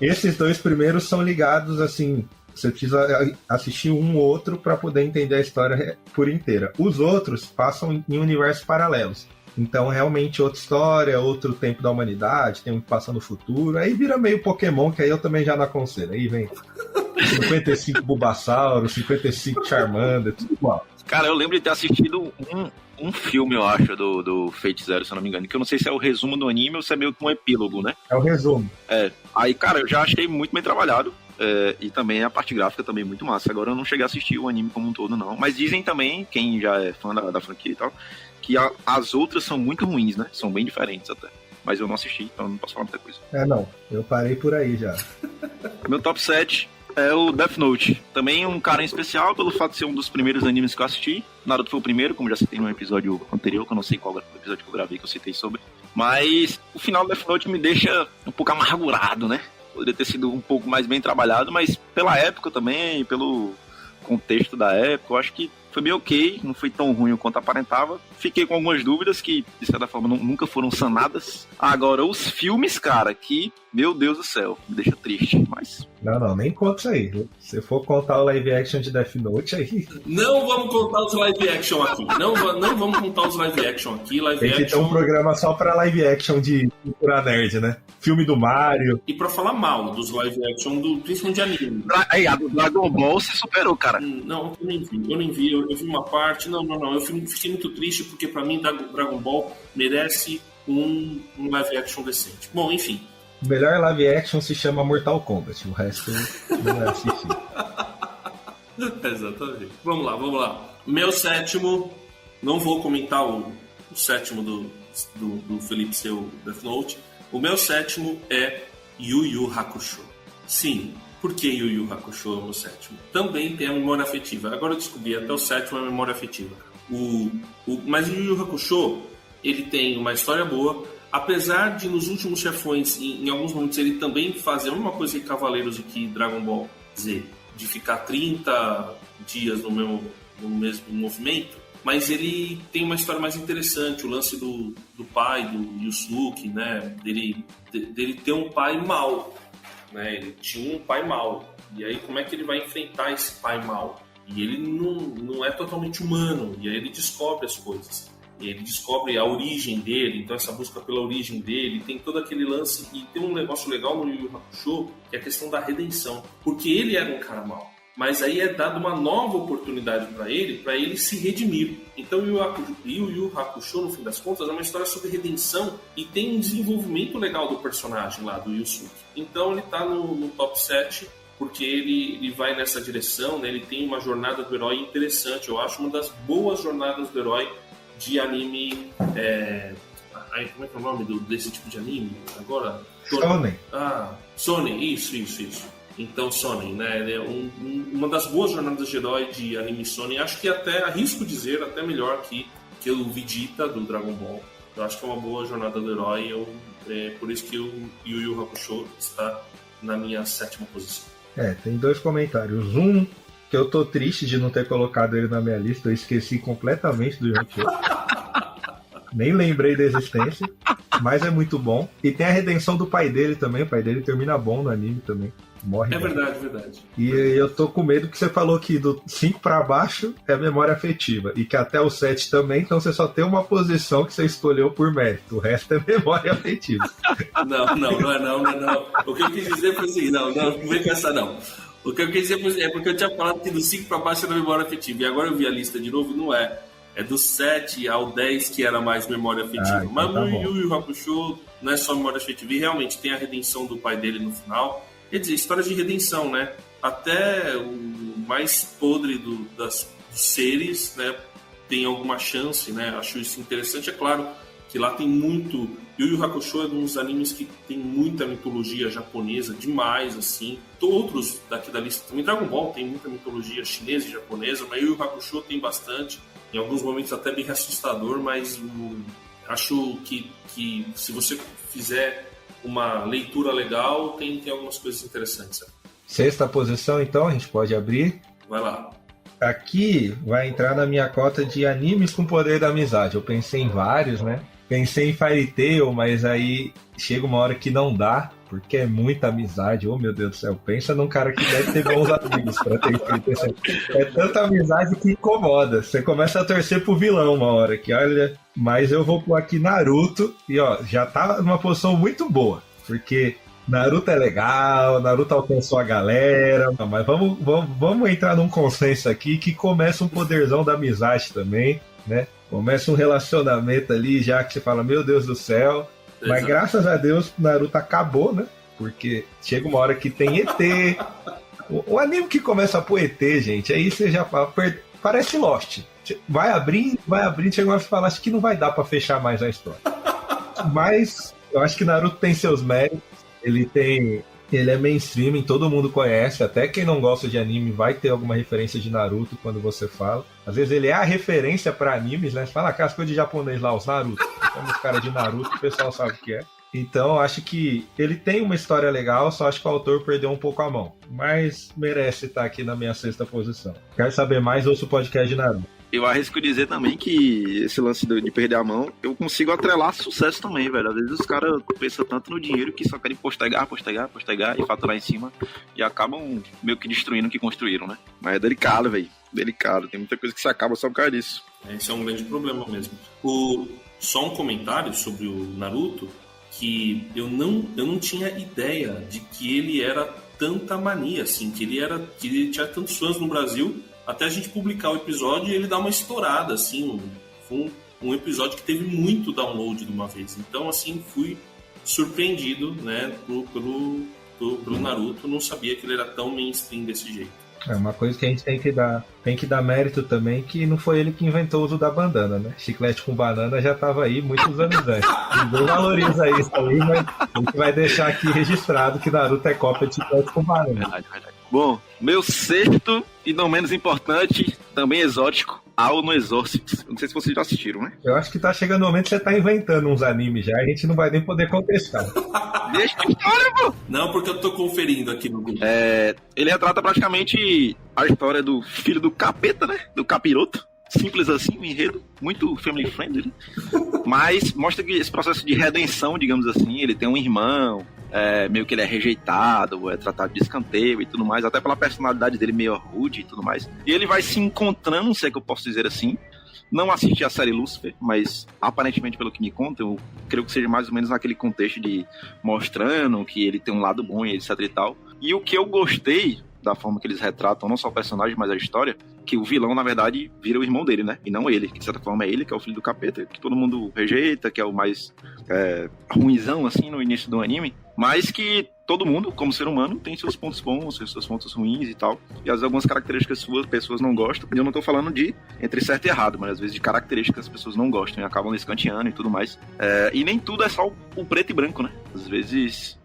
esses dois primeiros são ligados, assim... Você precisa assistir um ou outro para poder entender a história por inteira. Os outros passam em universos paralelos. Então, realmente, outra história, outro tempo da humanidade, tem um que passa no futuro. Aí vira meio Pokémon, que aí eu também já não aconselho. Aí vem 55 Bulbasauro, 55 Charmander, tudo igual. Cara, eu lembro de ter assistido um filme, eu acho, do Fate Zero, se eu não me engano, que eu não sei se é o resumo do anime ou se é meio que um epílogo, né? É o resumo. Aí, cara, eu já achei muito bem trabalhado. E também a parte gráfica também muito massa. Agora eu não cheguei a assistir o anime como um todo, não. Mas dizem também, quem já é fã da franquia e tal, que as outras são muito ruins, né? São bem diferentes até. Mas eu não assisti, então não posso falar muita coisa. Não. Eu parei por aí já. Meu top 7 é o Death Note. Também um carinho especial pelo fato de ser um dos primeiros animes que eu assisti. Naruto foi o primeiro, como já citei no episódio anterior, que eu não sei qual episódio que eu gravei, que eu citei sobre. Mas o final do Death Note me deixa um pouco amargurado, né? Poderia ter sido um pouco mais bem trabalhado, mas pela época também, pelo contexto da época, eu acho que foi bem ok, não foi tão ruim quanto aparentava. Fiquei com algumas dúvidas que, de certa forma, nunca foram sanadas. Agora, os filmes, cara, que, meu Deus do céu, me deixa triste, mas... Não, nem conta isso aí. Se for contar o live action de Death Note, aí... Não vamos contar os live action aqui. Não vamos contar os live action aqui. Tem que ter um programa só pra live action de cultura nerd, né? Filme do Mario. E pra falar mal dos live action, principalmente de anime. Aí, a do Dragon Ball se superou, cara. Não, eu nem vi. Eu vi uma parte. Não. Eu fiquei muito triste porque pra mim Dragon Ball merece um live action decente. Bom, enfim. O melhor live action se chama Mortal Kombat. O resto não é assistir. Exatamente. Vamos lá. Meu sétimo, não vou comentar o sétimo do Felipe seu Death Note. O meu sétimo é Yu Yu Hakusho. Sim, por que Yu Yu Hakusho é o meu sétimo? Também tem a memória afetiva. Agora eu descobri, até o sétimo é a memória afetiva. Mas o Yu Yu Hakusho, ele tem uma história boa. Apesar de nos últimos chefões, em alguns momentos, ele também fazer a mesma coisa que Cavaleiros e que Dragon Ball Z, de ficar 30 dias no mesmo movimento, mas ele tem uma história mais interessante, o lance do pai, do Yusuke, né, dele ter um pai mau, né, ele tinha um pai mau, e aí como é que ele vai enfrentar esse pai mau? E ele não é totalmente humano, e aí ele descobre as coisas. Ele descobre a origem dele, então essa busca pela origem dele, tem todo aquele lance, e tem um negócio legal no Yu Yu Hakusho, que é a questão da redenção, porque ele era um cara mau, mas aí é dada uma nova oportunidade para ele se redimir. Então o Yu Yu Hakusho, no fim das contas, é uma história sobre redenção e tem um desenvolvimento legal do personagem lá, do Yusuke. Então ele tá no top 7, porque ele vai nessa direção, né? Ele tem uma jornada do herói interessante, eu acho uma das boas jornadas do herói de anime. Como é que é o nome desse tipo de anime? Agora? Shonen. Shonen, isso. Então, Shonen, né? É uma das boas jornadas de herói de anime Shonen. Acho que até, arrisco dizer, até melhor que o Vegeta do Dragon Ball. Eu acho que é uma boa jornada do herói. Por isso que o Yu Yu Hakusho está na minha 7ª posição. Tem 2 comentários. Um, que eu tô triste de não ter colocado ele na minha lista, eu esqueci completamente do Yu-Gi-Oh! Nem lembrei da existência, mas é muito bom. E tem a redenção do pai dele também, o pai dele termina bom no anime também. Morre. Verdade. E eu tô com medo que você falou que do 5 pra baixo é memória afetiva, e que até o 7 também, então você só tem uma posição que você escolheu por mérito, o resto é memória afetiva. Não. O que eu quis dizer foi assim, não vem com essa não. O que eu quis dizer é porque eu tinha falado que do 5 para baixo era memória afetiva. E agora eu vi a lista de novo, não é. É do 7 ao 10 que era mais memória afetiva. Então mas no Yu Yu Hakusho não é só memória afetiva. E realmente tem a redenção do pai dele no final. Quer dizer, história de redenção, né? Até o mais podre dos seres, né, tem alguma chance, né? Acho isso interessante. É claro que lá tem muito... Yu Yu Hakusho é um dos animes que tem muita mitologia japonesa, demais, assim. Outros daqui da lista também. Dragon Ball tem muita mitologia chinesa e japonesa, mas Yu Yu Hakusho tem bastante. Em alguns momentos até bem assustador, mas acho que se você fizer uma leitura legal, tem algumas coisas interessantes. 6ª posição, então, a gente pode abrir. Vai lá. Aqui vai entrar na minha cota de animes com poder da amizade. Eu pensei em vários, né? Pensei em Fairy Tail, mas aí chega uma hora que não dá, porque é muita amizade. Oh, meu Deus do céu. Pensa num cara que deve ter bons amigos pra ter escrito. É tanta amizade que incomoda. Você começa a torcer pro vilão uma hora que, olha... Mas eu vou pôr aqui Naruto e, ó, já tá numa posição muito boa, porque Naruto é legal, Naruto alcançou a galera, mas vamos entrar num consenso aqui que começa um poderzão da amizade também, né? Começa um relacionamento ali já que você fala, meu Deus do céu. Exato. Mas graças a Deus Naruto acabou, né? Porque chega uma hora que tem ET. O anime que começa a pôr ET, gente, aí você já fala, parece Lost. Vai abrindo, chega uma hora que você fala, acho que não vai dar pra fechar mais a história. Mas eu acho que Naruto tem seus méritos. Ele é mainstream, todo mundo conhece, até quem não gosta de anime vai ter alguma referência de Naruto quando você fala. Às vezes ele é a referência pra animes, né? Você fala aquelas coisas de japonês lá, os Naruto. Como os caras de Naruto, o pessoal sabe o que é. Então, acho que ele tem uma história legal, só acho que o autor perdeu um pouco a mão. Mas merece estar aqui na minha 6ª posição. Quer saber mais? Ouça o podcast de Naruto. Eu arrisco dizer também que esse lance de perder a mão, eu consigo atrelar sucesso também, velho. Às vezes os caras pensam tanto no dinheiro que só querem postergar e faturar em cima e acabam meio que destruindo o que construíram, né? Mas é delicado, velho. Delicado. Tem muita coisa que se acaba só por causa disso. Esse é um grande problema mesmo. Só um comentário sobre o Naruto, que eu não tinha ideia de que ele era tanta mania, assim, que ele tinha tantos fãs no Brasil. Até a gente publicar o episódio e ele dá uma estourada, assim, foi um episódio que teve muito download de uma vez. Então, assim, fui surpreendido, né, pelo Naruto, não sabia que ele era tão mainstream desse jeito. É uma coisa que a gente tem que dar mérito também, que não foi ele que inventou o uso da bandana, né? Chiclete com banana já estava aí muitos anos antes. Ninguém valoriza isso aí, mas a gente vai deixar aqui registrado que Naruto é cópia de chiclete com banana. Verdade. Bom, meu 6º e não menos importante, também exótico, Ao no Exorcist. Não sei se vocês já assistiram, né? Eu acho que tá chegando o momento que você tá inventando uns animes já, a gente não vai nem poder contestar. Deixa a história, pô! Não, porque eu tô conferindo aqui no Google. Ele retrata praticamente a história do filho do capeta, né? Do capiroto. Simples assim, o enredo, muito family friendly, mas mostra que esse processo de redenção, digamos assim, ele tem um irmão, meio que ele é rejeitado, é tratado de escanteio e tudo mais, até pela personalidade dele meio rude e tudo mais. E ele vai se encontrando, não sei o que eu posso dizer assim. Não assisti a série Lucifer, mas aparentemente, pelo que me contam, eu creio que seja mais ou menos naquele contexto de mostrando que ele tem um lado bom e etc e tal. E o que eu gostei da forma que eles retratam não só o personagem, mas a história, que o vilão, na verdade, vira o irmão dele, né? E não ele, que de certa forma é ele, que é o filho do capeta, que todo mundo rejeita, que é o mais ruinzão, assim, no início do anime, mas que todo mundo, como ser humano, tem seus pontos bons, seus pontos ruins e tal, e às vezes algumas características suas pessoas não gostam, e eu não tô falando de entre certo e errado, mas às vezes de características que as pessoas não gostam e acabam escanteando e tudo mais. E nem tudo é só o preto e branco, né? Às vezes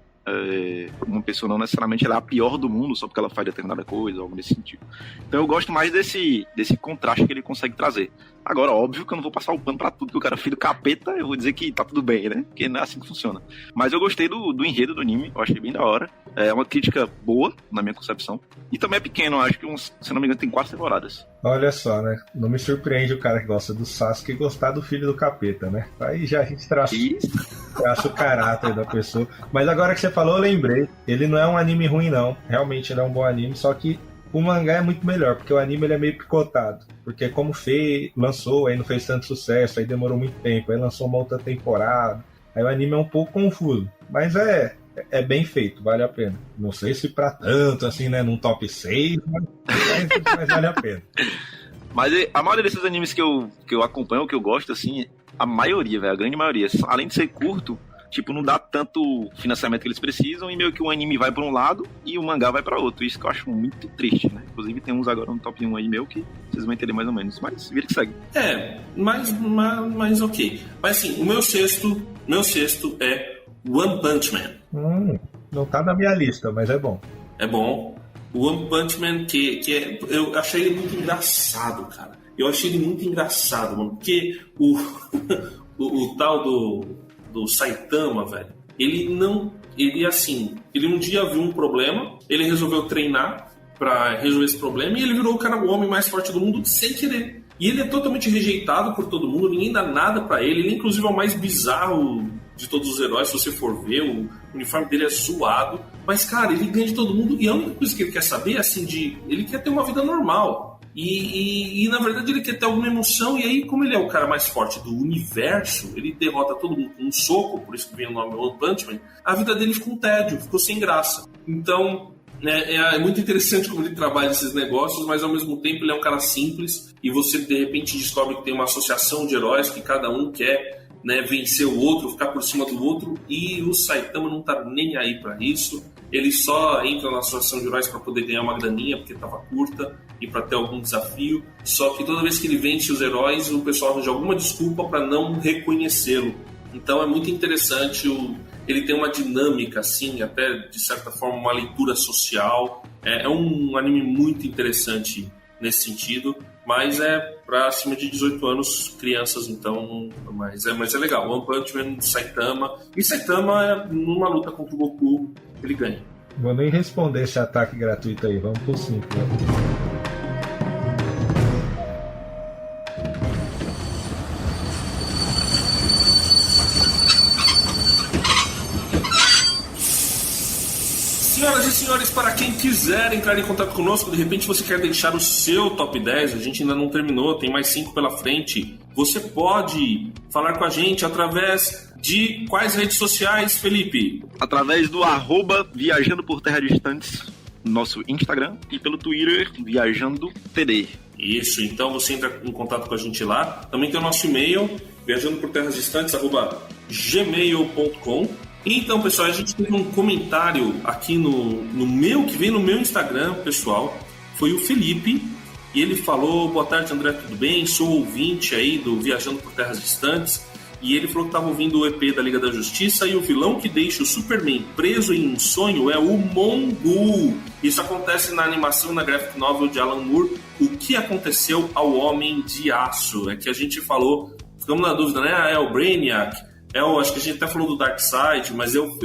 uma pessoa não necessariamente ela é a pior do mundo só porque ela faz determinada coisa, algo nesse sentido. Então eu gosto mais desse contraste que ele consegue trazer. Agora, óbvio que eu não vou passar o pano pra tudo, que o cara é filho do capeta, eu vou dizer que tá tudo bem, né? Porque não é assim que funciona. Mas eu gostei do enredo do anime, eu achei bem da hora. É uma crítica boa, na minha concepção. E também é pequeno, eu acho que, se não me engano, tem 4 temporadas. Olha só, né? Não me surpreende o cara que gosta do Sasuke gostar do filho do capeta, né? Aí já a gente traça o caráter da pessoa. Mas agora que você falou, eu lembrei. Ele não é um anime ruim, não. Realmente ele é um bom anime, só que o mangá é muito melhor, porque o anime ele é meio picotado. Porque como lançou, aí não fez tanto sucesso, aí demorou muito tempo, aí lançou uma outra temporada. Aí o anime é um pouco confuso. Mas é bem feito, vale a pena. Não sei se pra tanto, assim, né, num top 6, mas vale a pena. Mas a maioria desses animes que eu acompanho, que eu gosto, assim, a maioria, velho, a grande maioria, além de ser curto, tipo, não dá tanto financiamento que eles precisam e meio que o anime vai pra um lado e o mangá vai pra outro. Isso que eu acho muito triste, né? Inclusive tem uns agora no top 1 aí meu que vocês vão entender mais ou menos, mas vira que segue. Mas ok. Mas assim, o meu sexto é One Punch Man. Não tá na minha lista, mas é bom. É bom. O One Punch Man, eu achei ele muito engraçado, cara. Eu achei ele muito engraçado, mano. Porque o tal do Saitama, velho, ele um dia viu um problema, ele resolveu treinar pra resolver esse problema e ele virou o homem mais forte do mundo sem querer. E ele é totalmente rejeitado por todo mundo, ninguém dá nada pra ele, ele inclusive é o mais bizarro de todos os heróis, se você for ver, o uniforme dele é zoado, mas cara, ele ganha de todo mundo e a única coisa que ele quer saber é assim, ele quer ter uma vida normal. E na verdade ele quer ter alguma emoção, e aí, como ele é o cara mais forte do universo, ele derrota todo mundo com um soco, por isso que vem o nome One Punch Man, a vida dele ficou um tédio, ficou sem graça. Então, é muito interessante como ele trabalha esses negócios, mas ao mesmo tempo ele é um cara simples, e você de repente descobre que tem uma associação de heróis que cada um quer, né, vencer o outro, ficar por cima do outro, e o Saitama não tá nem aí pra isso. Ele só entra na associação de heróis para poder ganhar uma graninha, porque tava curta, e para ter algum desafio. Só que toda vez que ele vence os heróis, o pessoal arranja alguma desculpa para não reconhecê-lo. Então é muito interessante, ele tem uma dinâmica, assim, até de certa forma uma leitura social. É um anime muito interessante nesse sentido, mas é para acima de 18 anos, crianças, então, mas é legal. One Punch Man, Saitama, e Saitama, numa luta contra o Goku, ele ganha. Vou nem responder esse ataque gratuito aí, vamos pro 5. Senhoras e senhores, para quem quiser entrar em contato conosco, de repente você quer deixar o seu top 10, a gente ainda não terminou, tem mais 5 pela frente. Você pode falar com a gente através de quais redes sociais, Felipe? Através do @Viajando por Terras Distantes, nosso Instagram, e pelo Twitter, Viajando TD. Isso, então você entra em contato com a gente lá. Também tem o nosso e-mail, viajandoporterrasdistantes@gmail.com. Então, pessoal, a gente teve um comentário aqui que veio no meu Instagram, pessoal. Foi o Felipe, e ele falou: boa tarde, André, tudo bem? Sou ouvinte aí do Viajando por Terras Distantes. E ele falou que estava ouvindo o EP da Liga da Justiça, e o vilão que deixa o Superman preso em um sonho é o Mongul. Isso acontece na animação, na graphic novel de Alan Moore, O que aconteceu ao Homem de Aço. É que a gente falou, ficamos na dúvida, né? É o Brainiac. Acho que a gente até falou do Darkseid, mas eu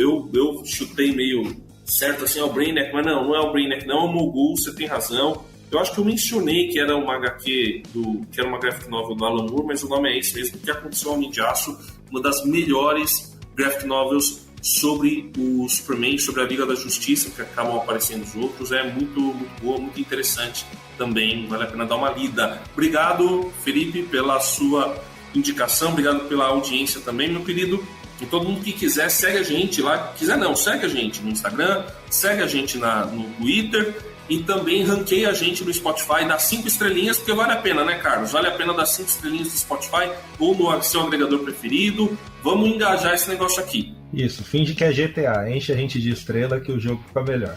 chutei meio certo assim, é o Brainiac, mas não é o Brainiac, não é o Mongul, você tem razão. Eu acho que eu mencionei que era uma HQ, que era uma graphic novel do Alan Moore, mas o nome é esse mesmo, O que aconteceu ao Homem de Aço, uma das melhores graphic novels sobre o Superman, sobre a Liga da Justiça, que acabam aparecendo os outros. É muito, muito boa, muito interessante também, vale a pena dar uma lida. Obrigado, Felipe, pela sua indicação, obrigado pela audiência também, meu querido. E todo mundo que quiser, segue a gente lá. Quiser não, segue a gente no Instagram, segue a gente no Twitter e também ranqueia a gente no Spotify, dá 5 estrelinhas, porque vale a pena, né, Carlos? Vale a pena dar 5 estrelinhas no Spotify ou no seu agregador preferido. Vamos engajar esse negócio aqui. Isso, finge que é GTA, enche a gente de estrela que o jogo fica melhor.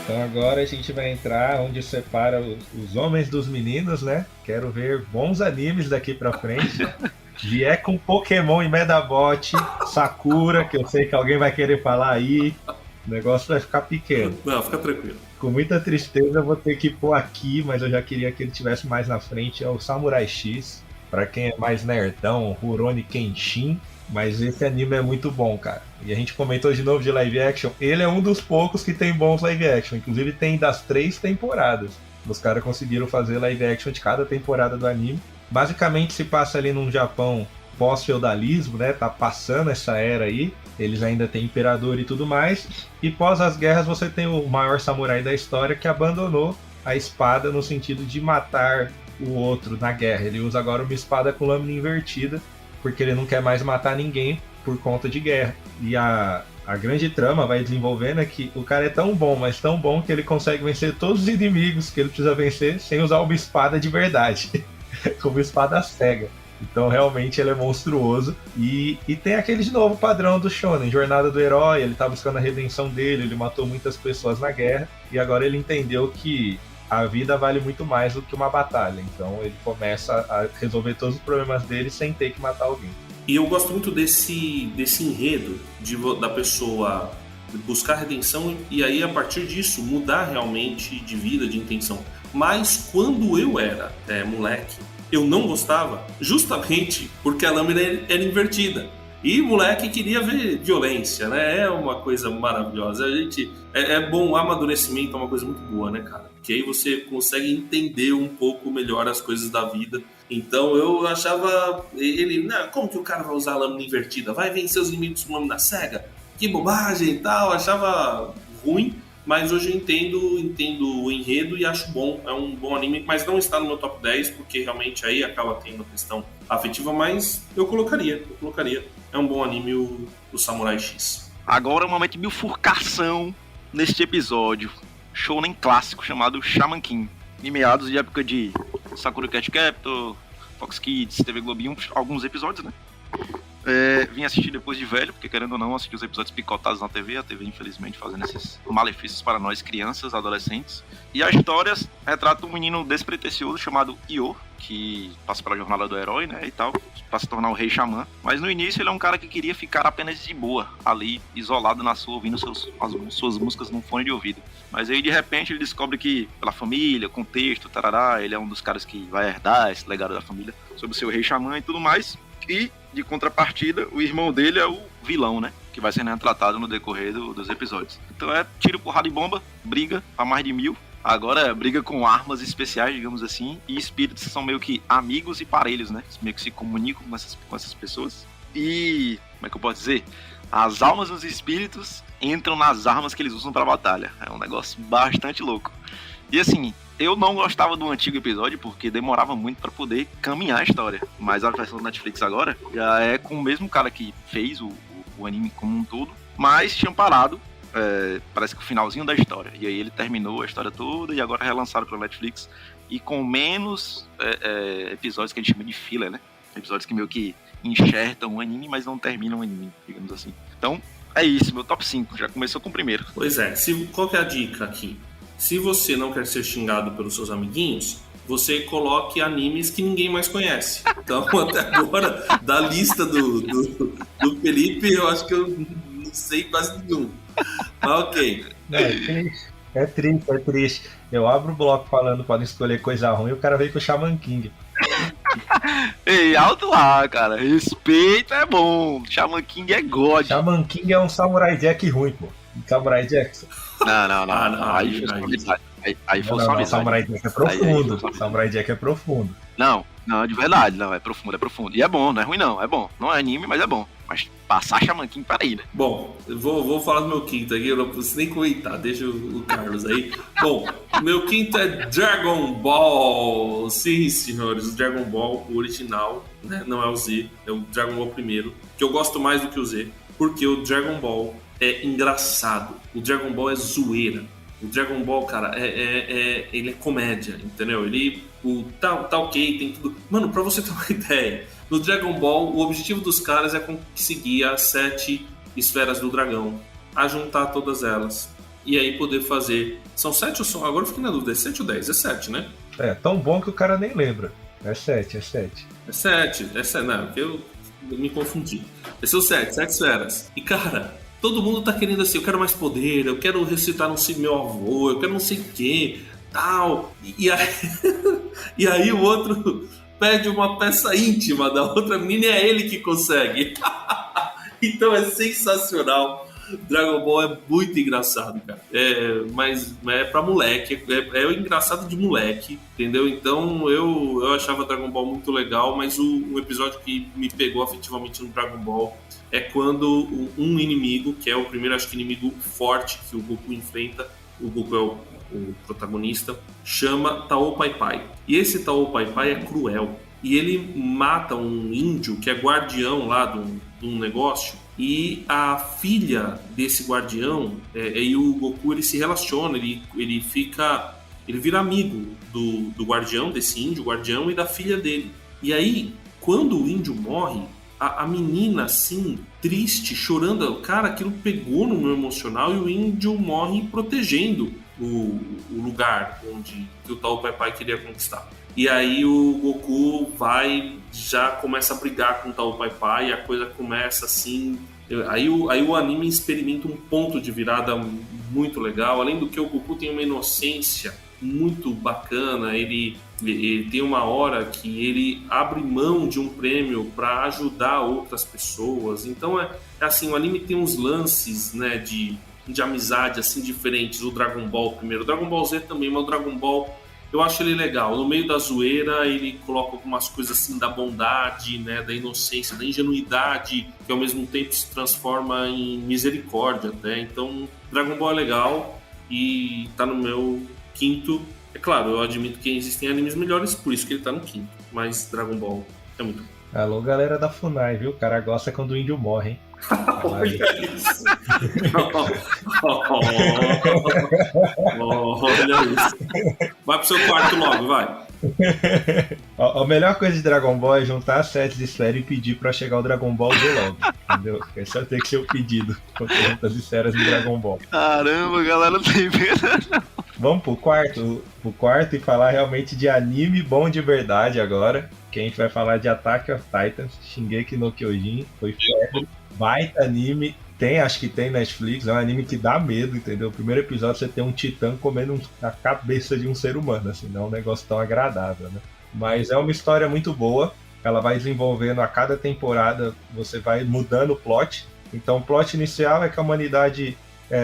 Então agora a gente vai entrar onde separa os homens dos meninos, né? Quero ver bons animes daqui pra frente. Vier com Pokémon e Medabot, Sakura, que eu sei que alguém vai querer falar aí. O negócio vai ficar pequeno. Não, fica tranquilo. Com muita tristeza eu vou ter que pôr aqui, mas eu já queria que ele tivesse mais na frente. É o Samurai X. Pra quem é mais nerdão, Rurouni Kenshin. Mas esse anime é muito bom, cara. E a gente comentou de novo de live action. Ele é um dos poucos que tem bons live action. Inclusive tem das 3 temporadas. Os caras conseguiram fazer live action de cada temporada do anime. Basicamente se passa ali num Japão pós-feudalismo, né? Tá passando essa era aí. Eles ainda têm imperador e tudo mais. E pós as guerras você tem o maior samurai da história que abandonou a espada no sentido de matar o outro na guerra. Ele usa agora uma espada com lâmina invertida, porque ele não quer mais matar ninguém por conta de guerra. E a grande trama vai desenvolvendo é que o cara é tão bom, mas tão bom, que ele consegue vencer todos os inimigos que ele precisa vencer sem usar uma espada de verdade. Como espada cega. Então realmente ele é monstruoso. E tem aquele de novo padrão do shonen, jornada do herói, ele tá buscando a redenção dele, ele matou muitas pessoas na guerra, e agora ele entendeu que a vida vale muito mais do que uma batalha. Então ele começa a resolver todos os problemas dele sem ter que matar alguém. E eu gosto muito desse enredo da pessoa buscar redenção e aí a partir disso mudar realmente de vida, de intenção. Mas quando eu era moleque, eu não gostava justamente porque a lâmina era invertida. E moleque queria ver violência, né? É uma coisa maravilhosa. A gente é bom, o amadurecimento é uma coisa muito boa, né, cara? Porque aí você consegue entender um pouco melhor as coisas da vida. Então eu achava ele, não, como que o cara vai usar a lâmina invertida? Vai vencer os inimigos com lâmina cega? Que bobagem e tal. Achava ruim. Mas hoje eu entendo o enredo e acho bom, é um bom anime, mas não está no meu top 10, porque realmente aí acaba tendo a questão afetiva, mas eu colocaria. É um bom anime o Samurai X. Agora é um momento de bifurcação neste episódio, shounen clássico chamado Shaman King. Em meados de época de Sakura Card Captor, Fox Kids, TV Globinho, alguns episódios, né? Vim assistir depois de velho, porque querendo ou não, assisti os episódios picotados na TV, a TV infelizmente fazendo esses malefícios para nós crianças, adolescentes. E a história retrata um menino despretensioso chamado Io, que passa pela jornada do herói, né, e tal, para se tornar o rei xamã. Mas no início ele é um cara que queria ficar apenas de boa, ali, isolado na sua, ouvindo suas músicas num fone de ouvido. Mas aí de repente ele descobre que, pela família, contexto, tarará, ele é um dos caras que vai herdar esse legado da família sobre o seu rei xamã e tudo mais. E, de contrapartida, o irmão dele é o vilão, né? Que vai ser retratado no decorrer dos episódios. Então é tiro, porrada e bomba, briga a mais de 1000. Agora é briga com armas especiais, digamos assim. E espíritos são meio que amigos e parelhos, né? Meio que se comunicam com essas pessoas. E, como é que eu posso dizer? As almas dos espíritos entram nas armas que eles usam pra batalha. É um negócio bastante louco. E assim, eu não gostava do antigo episódio porque demorava muito pra poder caminhar a história. Mas a versão do Netflix agora já é com o mesmo cara que fez o anime como um todo. Mas tinha parado, parece que o finalzinho da história. E aí ele terminou a história toda e agora relançaram pelo Netflix. E com menos episódios que a gente chama de filler, né? Episódios que meio que enxertam o anime, mas não terminam o anime, digamos assim. Então, é isso, meu top 5. Já começou com o primeiro. Pois é, qual que é a dica aqui? Se você não quer ser xingado pelos seus amiguinhos, você coloque animes que ninguém mais conhece. Então, até agora, da lista do Felipe, eu acho que eu não sei quase nenhum. Mas ok. É triste. Eu abro o bloco falando pra não escolher coisa ruim e o cara veio com o Shaman King. Ei, alto lá, cara. Respeito é bom. Shaman King é God. Shaman King é um Samurai Jack ruim, pô. Samurai Jackson. Não. Aí foi só amizade. Samurai Jack é profundo. Samurai Jack é profundo. Não, de verdade, não, é profundo. E é bom, não é ruim não, é bom. Não é anime, mas é bom. Mas passar Shaman King, peraí, né? Bom, eu vou falar do meu quinto aqui, eu não preciso nem comentar, deixa o Carlos aí. Bom, meu quinto é Dragon Ball. Sim, senhores, o Dragon Ball, o original, né? Não é o Z, é o Dragon Ball primeiro, que eu gosto mais do que o Z, porque o Dragon Ball é engraçado, o Dragon Ball é zoeira. O Dragon Ball, cara, ele é comédia, entendeu? Tá ok, tem tudo. Mano, pra você ter uma ideia, no Dragon Ball, o objetivo dos caras é conseguir as 7 esferas do dragão, a juntar todas elas, e aí poder fazer. São 7 ou são? Agora eu fiquei na dúvida, é 7 ou 10? É 7, né? É, tão bom que o cara nem lembra. É 7. É 7, não, eu me confundi. São 7 esferas. E, cara, todo mundo tá querendo assim, eu quero mais poder, eu quero recitar não sei meu avô, eu quero não sei o que, tal. E aí o outro pede uma peça íntima da outra menina e é ele que consegue. Então é sensacional. Dragon Ball é muito engraçado, cara. Mas é pra moleque, é o engraçado de moleque, entendeu? Então eu achava Dragon Ball muito legal, mas o episódio que me pegou afetivamente no Dragon Ball é quando um inimigo, que é o primeiro, acho que inimigo forte que o Goku enfrenta, o Goku é o protagonista, chama Tao Pai Pai. E esse Tao Pai Pai é cruel. E ele mata um índio que é guardião lá de um negócio. E a filha desse guardião, e o Goku ele se relaciona, ele vira amigo do guardião, desse índio guardião e da filha dele. E aí, quando o índio morre, a menina, assim, triste, chorando, cara, aquilo pegou no meu emocional e o índio morre protegendo o lugar onde o Tao Pai Pai queria conquistar. E aí o Goku já começa a brigar com o Tao Pai Pai e a coisa começa assim. Aí o anime experimenta um ponto de virada muito legal. Além do que o Goku tem uma inocência muito bacana. Ele tem uma hora que ele abre mão de um prêmio para ajudar outras pessoas. Então assim, o anime tem uns lances, né, de amizade assim diferentes. O Dragon Ball primeiro, o Dragon Ball Z também, mas o Dragon Ball eu acho ele legal. No meio da zoeira ele coloca algumas coisas assim da bondade, né, da inocência, da ingenuidade, que ao mesmo tempo se transforma em misericórdia até. Então Dragon Ball é legal e tá no meu quinto. É claro, eu admito que existem animes melhores, por isso que ele tá no quinto. Mas Dragon Ball é muito bom. Alô, galera da FUNAI, viu? O cara gosta quando o índio morre, hein? Olha isso. Olha isso. Vai pro seu quarto logo, vai. A melhor coisa de Dragon Ball é juntar as sets de esfera e pedir pra chegar o Dragon Ball Z logo. Entendeu? Esse vai ter que ser o pedido quando junta as esferas de Dragon Ball. Caramba, galera, não tem medo. Vamos pro quarto e falar realmente de anime bom de verdade agora. Que a gente vai falar de Attack of Titans, Shingeki no Kyojin, foi febre, baita anime, acho que tem Netflix, é um anime que dá medo, entendeu? O primeiro episódio você tem um titã comendo a cabeça de um ser humano, assim, não é um negócio tão agradável, né? Mas é uma história muito boa, ela vai desenvolvendo a cada temporada, você vai mudando o plot. Então o plot inicial é que a humanidade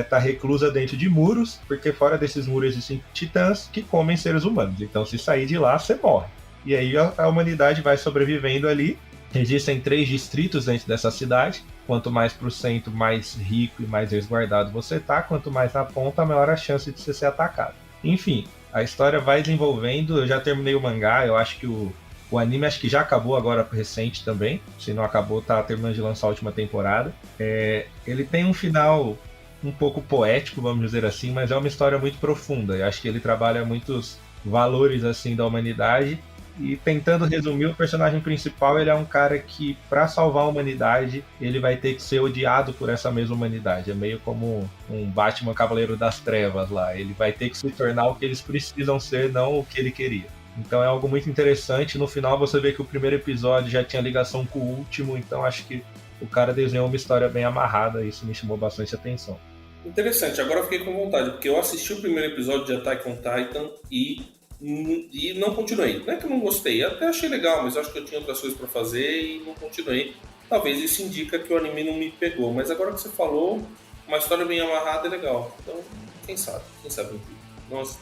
tá reclusa dentro de muros, porque fora desses muros existem titãs que comem seres humanos, então se sair de lá você morre. E aí a humanidade vai sobrevivendo ali. Existem 3 distritos dentro dessa cidade. Quanto mais pro centro, mais rico e mais resguardado você tá. Quanto mais na ponta, maior a chance de você ser atacado. Enfim, a história vai desenvolvendo. Eu já terminei o mangá. Eu acho que o anime acho que já acabou agora recente também. Se não acabou, tá terminando de lançar a última temporada. Ele tem um final um pouco poético, vamos dizer assim. Mas é uma história muito profunda. Eu acho que ele trabalha muitos valores assim da humanidade. E tentando resumir, o personagem principal ele é um cara que, para salvar a humanidade, ele vai ter que ser odiado por essa mesma humanidade. É meio como um Batman Cavaleiro das Trevas lá. Ele vai ter que se tornar o que eles precisam ser, não o que ele queria. Então é algo muito interessante. No final você vê que o primeiro episódio já tinha ligação com o último, então acho que o cara desenhou uma história bem amarrada, e isso me chamou bastante atenção. Interessante, agora eu fiquei com vontade, porque eu assisti o primeiro episódio de Attack on Titan e não continuei. Não é que eu não gostei, até achei legal, mas acho que eu tinha outras coisas pra fazer e não continuei. Talvez isso indica que o anime não me pegou, mas agora que você falou, uma história bem amarrada é legal. Então, quem sabe mas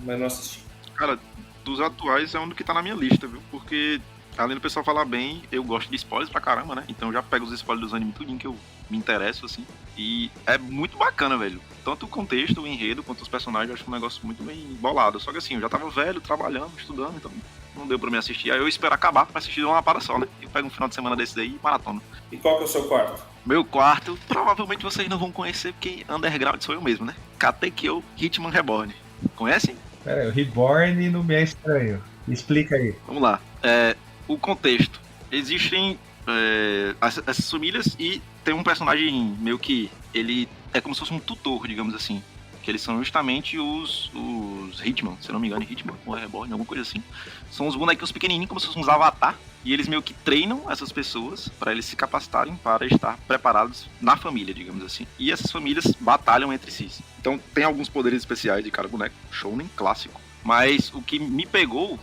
não assisti. Cara, dos atuais é um do que tá na minha lista, viu? Porque, além do pessoal falar bem, eu gosto de spoilers pra caramba, né? Então eu já pego os spoilers dos animes tudinho que eu me interesso, assim. E é muito bacana, velho. Tanto o contexto, o enredo, quanto os personagens, eu acho um negócio muito bem bolado. Só que assim, eu já tava velho, trabalhando, estudando, então não deu pra me assistir. Aí eu espero acabar pra assistir de uma parada só, né? Eu pego um final de semana desses aí e maratona. E qual que é o seu quarto? Meu quarto, provavelmente vocês não vão conhecer, porque underground sou eu mesmo, né? Katekyo Hitman Reborn. Conhecem? Pera aí, o Reborn não me é estranho. Explica aí. Vamos lá. O contexto. Existem essas famílias e tem um personagem meio que ele é como se fosse um tutor, digamos assim. Que eles são justamente os Hitman, se eu não me engano, Hitman ou Reborn, alguma coisa assim. São os bonequinhos pequenininhos, como se fossem uns avatar. E eles meio que treinam essas pessoas para eles se capacitarem para estar preparados na família, digamos assim. E essas famílias batalham entre si. Então tem alguns poderes especiais de cada boneco, shounen clássico. Mas o que me pegou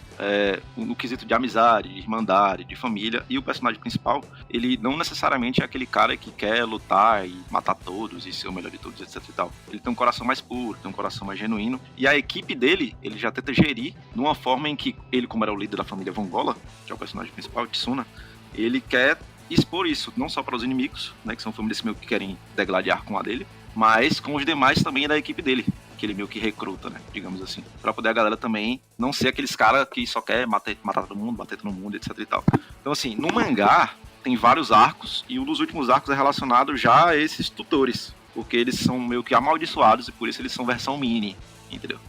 no quesito de amizade, de irmandade, de família, e o personagem principal, ele não necessariamente é aquele cara que quer lutar e matar todos e ser o melhor de todos, etc e tal. Ele tem um coração mais puro, tem um coração mais genuíno, e a equipe dele, ele já tenta gerir de uma forma em que ele, como era o líder da família Vongola, que é o personagem principal, Tsuna, ele quer expor isso, não só para os inimigos, né, que são famílias meio que querem degladiar com a dele, mas com os demais também da equipe dele, que ele meio que recruta, né, digamos assim, pra poder a galera também não ser aqueles caras que só quer matar todo mundo, bater todo mundo, etc e tal. Então assim, no mangá tem vários arcos, e um dos últimos arcos é relacionado já a esses tutores, porque eles são meio que amaldiçoados e por isso eles são versão mini, entendeu?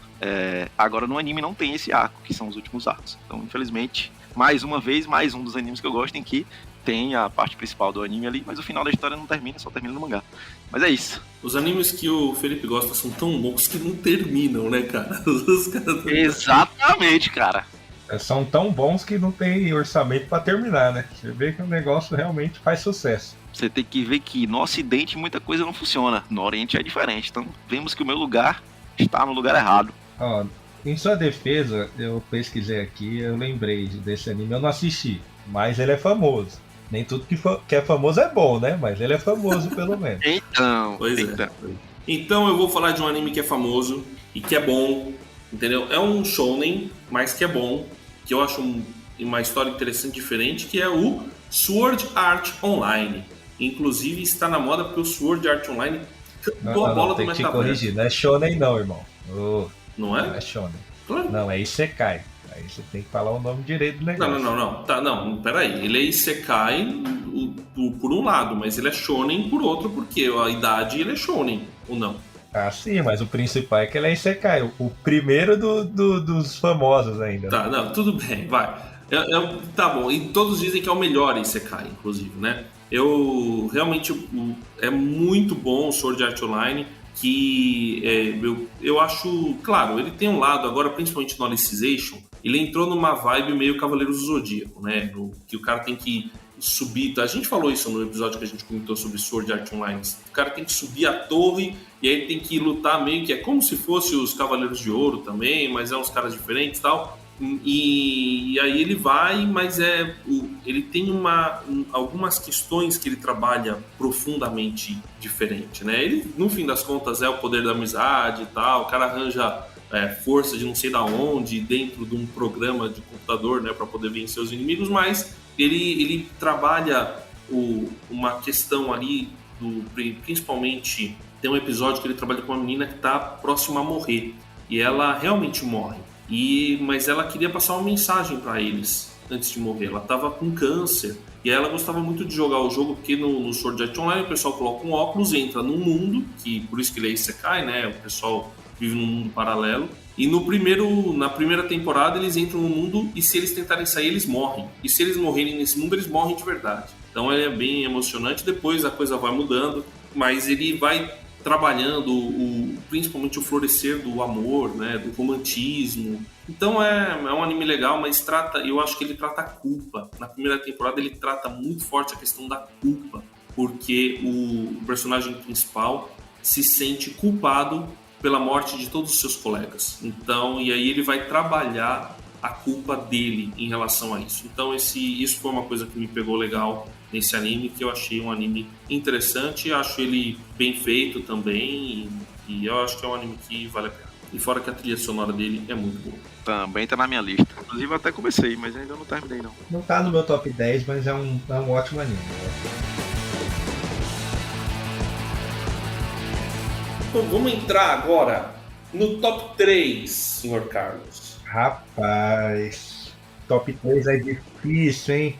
Agora no anime não tem esse arco, que são os últimos arcos. Então infelizmente, mais uma vez, mais um dos animes que eu gosto em que tem a parte principal do anime ali, mas o final da história não termina, só termina no mangá. Mas é isso. Os animes que o Felipe gosta são tão bons que não terminam, né, cara? Exatamente, cara. São tão bons que não tem orçamento pra terminar, né? Você vê que o negócio realmente faz sucesso. Você tem que ver que no Ocidente muita coisa não funciona, no Oriente é diferente. Então vemos que o meu lugar está no lugar errado. Ó, Em sua defesa, eu pesquisei aqui, eu lembrei desse anime, eu não assisti, mas ele é famoso. Nem tudo que é famoso é bom, né? Mas ele é famoso pelo menos. Pois é. Então eu vou falar de um anime que é famoso e que é bom, entendeu? É um shounen, mas que é bom, que eu acho uma história interessante, diferente, que é o Sword Art Online. Inclusive está na moda porque o Sword Art Online cantou a bola do metaverso. Tem que te corrigir, não é shounen não, irmão. Não é? Não é shounen. Claro. Não, é Isekai. Aí você tem que falar o nome direito do negócio. Não, peraí. Ele é Isekai por um lado, mas ele é shonen por outro, porque a idade ele é shonen, ou não? Ah, sim, mas o principal é que ele é Isekai. O primeiro dos famosos ainda. Tá, não, tudo bem, vai. Tá bom, e todos dizem que é o melhor Isekai, inclusive, né? Eu realmente é muito bom o Sword Art Online, que eu acho, claro, ele tem um lado agora, principalmente no Alicization, ele entrou numa vibe meio Cavaleiros do Zodíaco, né? Que o cara tem que subir, a gente falou isso no episódio que a gente comentou sobre Sword Art Online, o cara tem que subir a torre e aí tem que lutar meio que é como se fosse os Cavaleiros de Ouro também, mas é uns caras diferentes e tal. E aí ele vai, mas ele tem algumas questões que ele trabalha profundamente diferente, né? Ele, no fim das contas, é o poder da amizade e tal, o cara arranja força de não sei da onde dentro de um programa de computador, né, para poder vencer os inimigos, mas ele trabalha uma questão ali, principalmente tem um episódio que ele trabalha com uma menina que está próxima a morrer, e ela realmente morre. Mas ela queria passar uma mensagem para eles antes de morrer. Ela estava com câncer e ela gostava muito de jogar o jogo, porque no Sword Art Online o pessoal coloca um óculos e entra num mundo, que por isso que ele é Isekai, né? O pessoal vive num mundo paralelo. E na primeira temporada eles entram no mundo e se eles tentarem sair eles morrem. E se eles morrerem nesse mundo eles morrem de verdade. Então é bem emocionante. Depois a coisa vai mudando, mas ele vai trabalhando principalmente o florescer do amor, né, do romantismo. Então é um anime legal, mas eu acho que ele trata a culpa. Na primeira temporada ele trata muito forte a questão da culpa, porque o personagem principal se sente culpado pela morte de todos os seus colegas. Então, e aí ele vai trabalhar a culpa dele em relação a isso. Então isso foi uma coisa que me pegou legal nesse anime, que eu achei um anime interessante, acho ele bem feito também, e eu acho que é um anime que vale a pena. E fora que a trilha sonora dele é muito boa. Também tá na minha lista. Inclusive eu até comecei, mas ainda não terminei não. Não tá no meu top 10, mas é um ótimo anime. Então vamos entrar agora no top 3, senhor Carlos. Rapaz, top 3 é difícil, hein?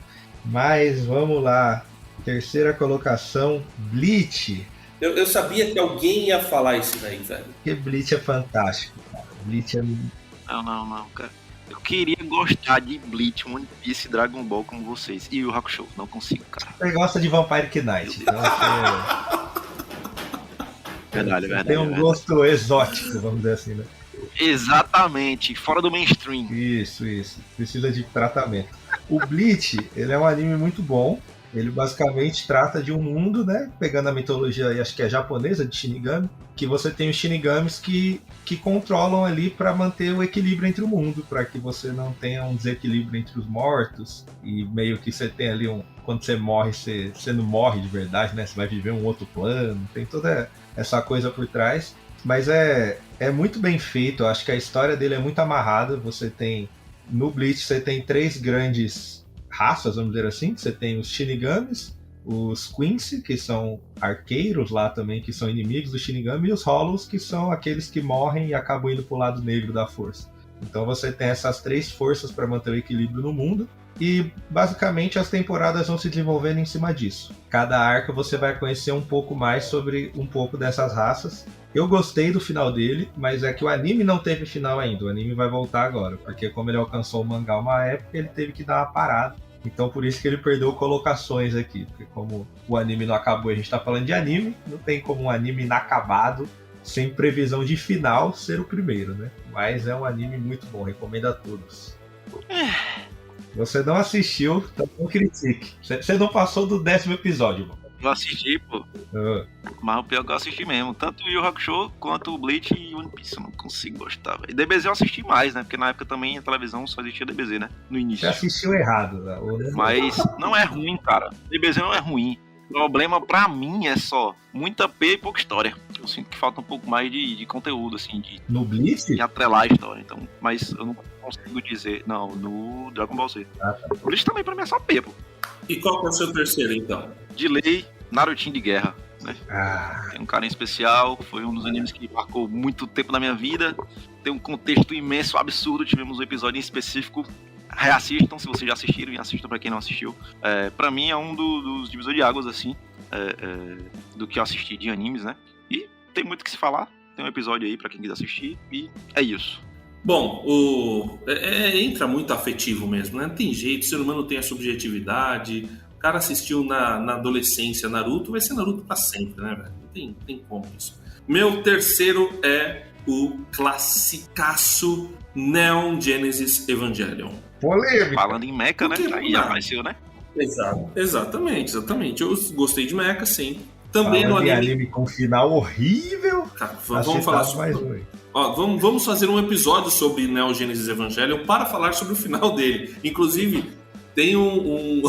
Mas vamos lá. Terceira colocação, Bleach. Eu sabia que alguém ia falar isso daí, velho. Porque Bleach é fantástico, cara. Bleach é... Não, cara. Eu queria gostar de Bleach, One Piece, Dragon Ball como vocês. E o Hakusho, não consigo, cara. Você gosta de Vampire Knight, então Verdade. Tem um gosto exótico, vamos dizer assim, né? Exatamente, fora do mainstream. Isso. Precisa de tratamento. O Bleach, ele é um anime muito bom. Ele basicamente trata de um mundo, né? Pegando a mitologia, acho que é japonesa, de Shinigami, que você tem os Shinigamis que controlam ali para manter o equilíbrio entre o mundo, para que você não tenha um desequilíbrio entre os mortos. E meio que você tem ali quando você morre, você não morre de verdade, né? Você vai viver um outro plano. Tem toda essa coisa por trás. Mas é muito bem feito. Eu acho que a história dele é muito amarrada. No Bleach você tem 3 grandes raças, vamos dizer assim. Você tem os Shinigamis, os Quincy, que são arqueiros lá também, que são inimigos do Shinigami, e os Hollows, que são aqueles que morrem e acabam indo pro lado negro da força. Então você tem essas 3 forças para manter o equilíbrio no mundo. E basicamente as temporadas vão se desenvolvendo em cima disso. Cada arco você vai conhecer um pouco mais sobre um pouco dessas raças. Eu gostei do final dele, mas é que o anime não teve final ainda. O anime vai voltar agora, porque como ele alcançou o mangá uma época, ele teve que dar uma parada. Então por isso que ele perdeu colocações aqui. Porque como o anime não acabou, a gente tá falando de anime, não tem como um anime inacabado, sem previsão de final, ser o primeiro, né? Mas é um anime muito bom, recomendo a todos. Você não assistiu, então não critique. Você não passou do 10º episódio, mano. Eu assisti, pô. Mas o pior é que eu assisti mesmo. Tanto o Yu Yu Hakusho quanto o Bleach e One Piece. Eu não consigo gostar, velho. DBZ eu assisti mais, né? Porque na época também a televisão só existia DBZ, né? No início. Você assistiu errado, né? Mas não é ruim, cara. DBZ não é ruim. O problema pra mim é só muita P e pouca história. Eu sinto que falta um pouco mais de conteúdo, assim, no Bleach? De atrelar a história. Então, mas eu não consigo dizer. Não, no Dragon Ball Z. O Bleach também pra mim é só P, pô. E qual que é o seu terceiro, então? De lei, Narutinho de guerra, né? Tem um carinho especial, foi um dos animes que marcou muito tempo na minha vida. Tem um contexto imenso, absurdo. Tivemos um episódio em específico. Reassistam, se vocês já assistiram, e assistam pra quem não assistiu. Pra mim é um dos divisores de águas, assim, do que eu assisti de animes, né? E tem muito o que se falar. Tem um episódio aí pra quem quiser assistir, e é isso. Bom, entra muito afetivo mesmo, né? Não tem jeito, o ser humano tem a subjetividade. O cara assistiu na adolescência Naruto, vai ser Naruto pra sempre, né, velho? Não tem como isso. Meu terceiro é o classicaço Neon Genesis Evangelion. Polêmica. Falando em mecha, né? Aí apareceu, né? Exatamente. Eu gostei de mecha, sim. Também falando no anime com final horrível. Cara, vamos falar sobre... vamos fazer um episódio sobre Neon Genesis Evangelion para falar sobre o final dele. Inclusive, tem um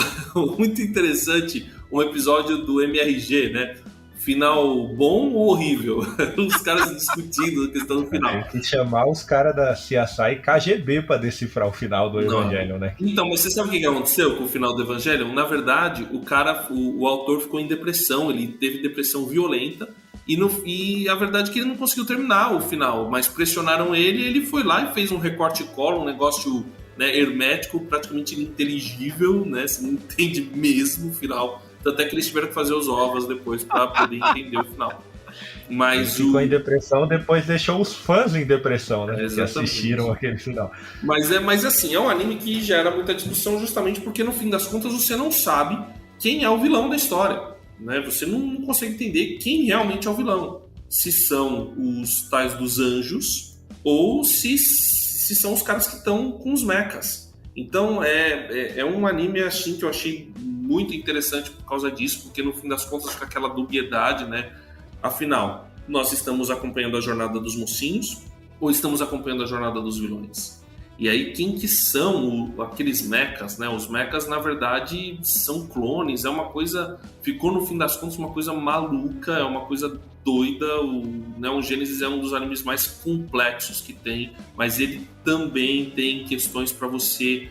muito interessante, um episódio do MRG, né? Final bom ou horrível? Os caras discutindo a questão do final. Tem que chamar os caras da CSI e KGB pra decifrar o final do Evangelion, né? Então, mas você sabe o que aconteceu com o final do Evangelion? Na verdade, o autor ficou em depressão, ele teve depressão violenta e a verdade é que ele não conseguiu terminar o final, mas pressionaram ele e ele foi lá e fez um recorte e cola, um negócio, né, hermético, praticamente ininteligível, né? Você não entende mesmo o final. Até que eles tiveram que fazer os ovos depois para poder entender o final. Mas ficou em depressão, depois deixou os fãs em depressão, né? Que Exatamente. assistiram aquele final. Mas assim, é um anime que gera muita discussão justamente porque no fim das contas você não sabe quem é o vilão da história, né? Você não consegue entender quem realmente é o vilão. Se são os tais dos anjos ou se são os caras que estão com os mechas. Então é um anime assim que eu achei muito interessante por causa disso, porque no fim das contas fica aquela dubiedade, né? Afinal, nós estamos acompanhando a jornada dos mocinhos ou estamos acompanhando a jornada dos vilões? E aí, quem que são aqueles mechas, né? Os mechas, na verdade, são clones, é uma coisa... Ficou, no fim das contas, uma coisa maluca, é uma coisa doida. O Neon Genesis é um dos animes mais complexos que tem, mas ele também tem questões para você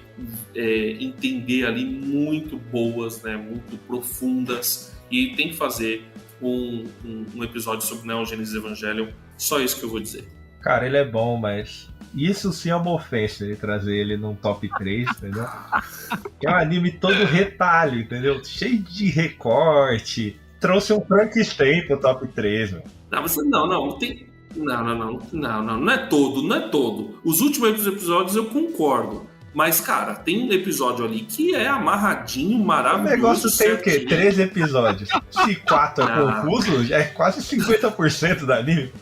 entender ali muito boas, né? Muito profundas, e tem que fazer um episódio sobre Neon Genesis Evangelion. Só isso que eu vou dizer. Cara, ele é bom, mas isso sim é uma ofensa, ele trazer ele num top 3, entendeu? Que é um anime todo retalho, entendeu? Cheio de recorte. Trouxe um Frankenstein pro top 3, meu. Não, você não tem. Não é todo. Os últimos episódios eu concordo. Mas, cara, tem um episódio ali que é amarradinho, maravilhoso. O negócio tem certinho. o quê? 3 episódios. Se 4 é confuso, já é quase 50% do anime.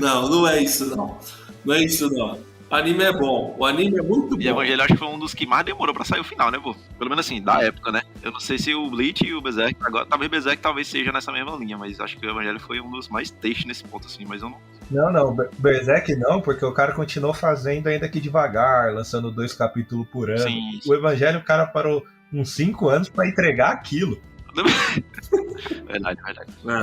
Não é isso, não. Não é isso, não. O anime é bom. O anime é muito bom. E Evangelho acho que foi um dos que mais demorou pra sair o final, né, pô? Pelo menos assim, da época, né? Eu não sei se o Bleach e o Berserk, agora, talvez o Berserk talvez seja nessa mesma linha, mas acho que o Evangelho foi um dos mais textos nesse ponto, assim, mas eu não... Não, Berserk não, porque o cara continuou fazendo ainda que devagar, lançando 2 capítulos por ano. Sim. O Evangelho, o cara parou uns 5 anos pra entregar aquilo. Verdade.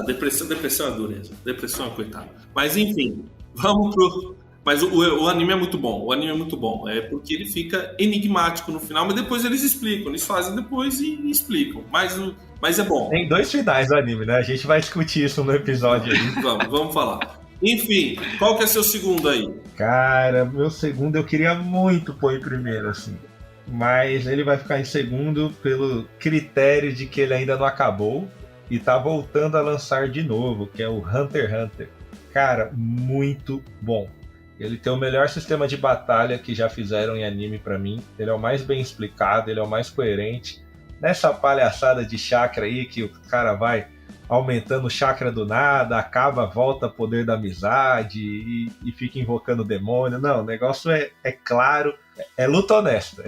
Depressão é dureza. Depressão é coitado. Mas enfim, vamos pro... Mas o anime é muito bom. O anime é muito bom. É porque ele fica enigmático no final, mas depois eles explicam. Eles fazem depois e explicam. Mas é bom. Tem 2 finais do anime, né? A gente vai discutir isso no episódio aí. Vamos falar. Enfim, qual que é seu segundo aí? Cara, meu segundo eu queria muito pôr em primeiro, assim. Mas ele vai ficar em segundo pelo critério de que ele ainda não acabou e tá voltando a lançar de novo, que é o Hunter x Hunter. Cara, muito bom. Ele tem o melhor sistema de batalha que já fizeram em anime pra mim. Ele é o mais bem explicado, ele é o mais coerente. Nessa palhaçada de chakra aí que o cara vai aumentando o chakra do nada, acaba, volta poder da amizade e fica invocando o demônio. Não, o negócio é claro, é luta honesta,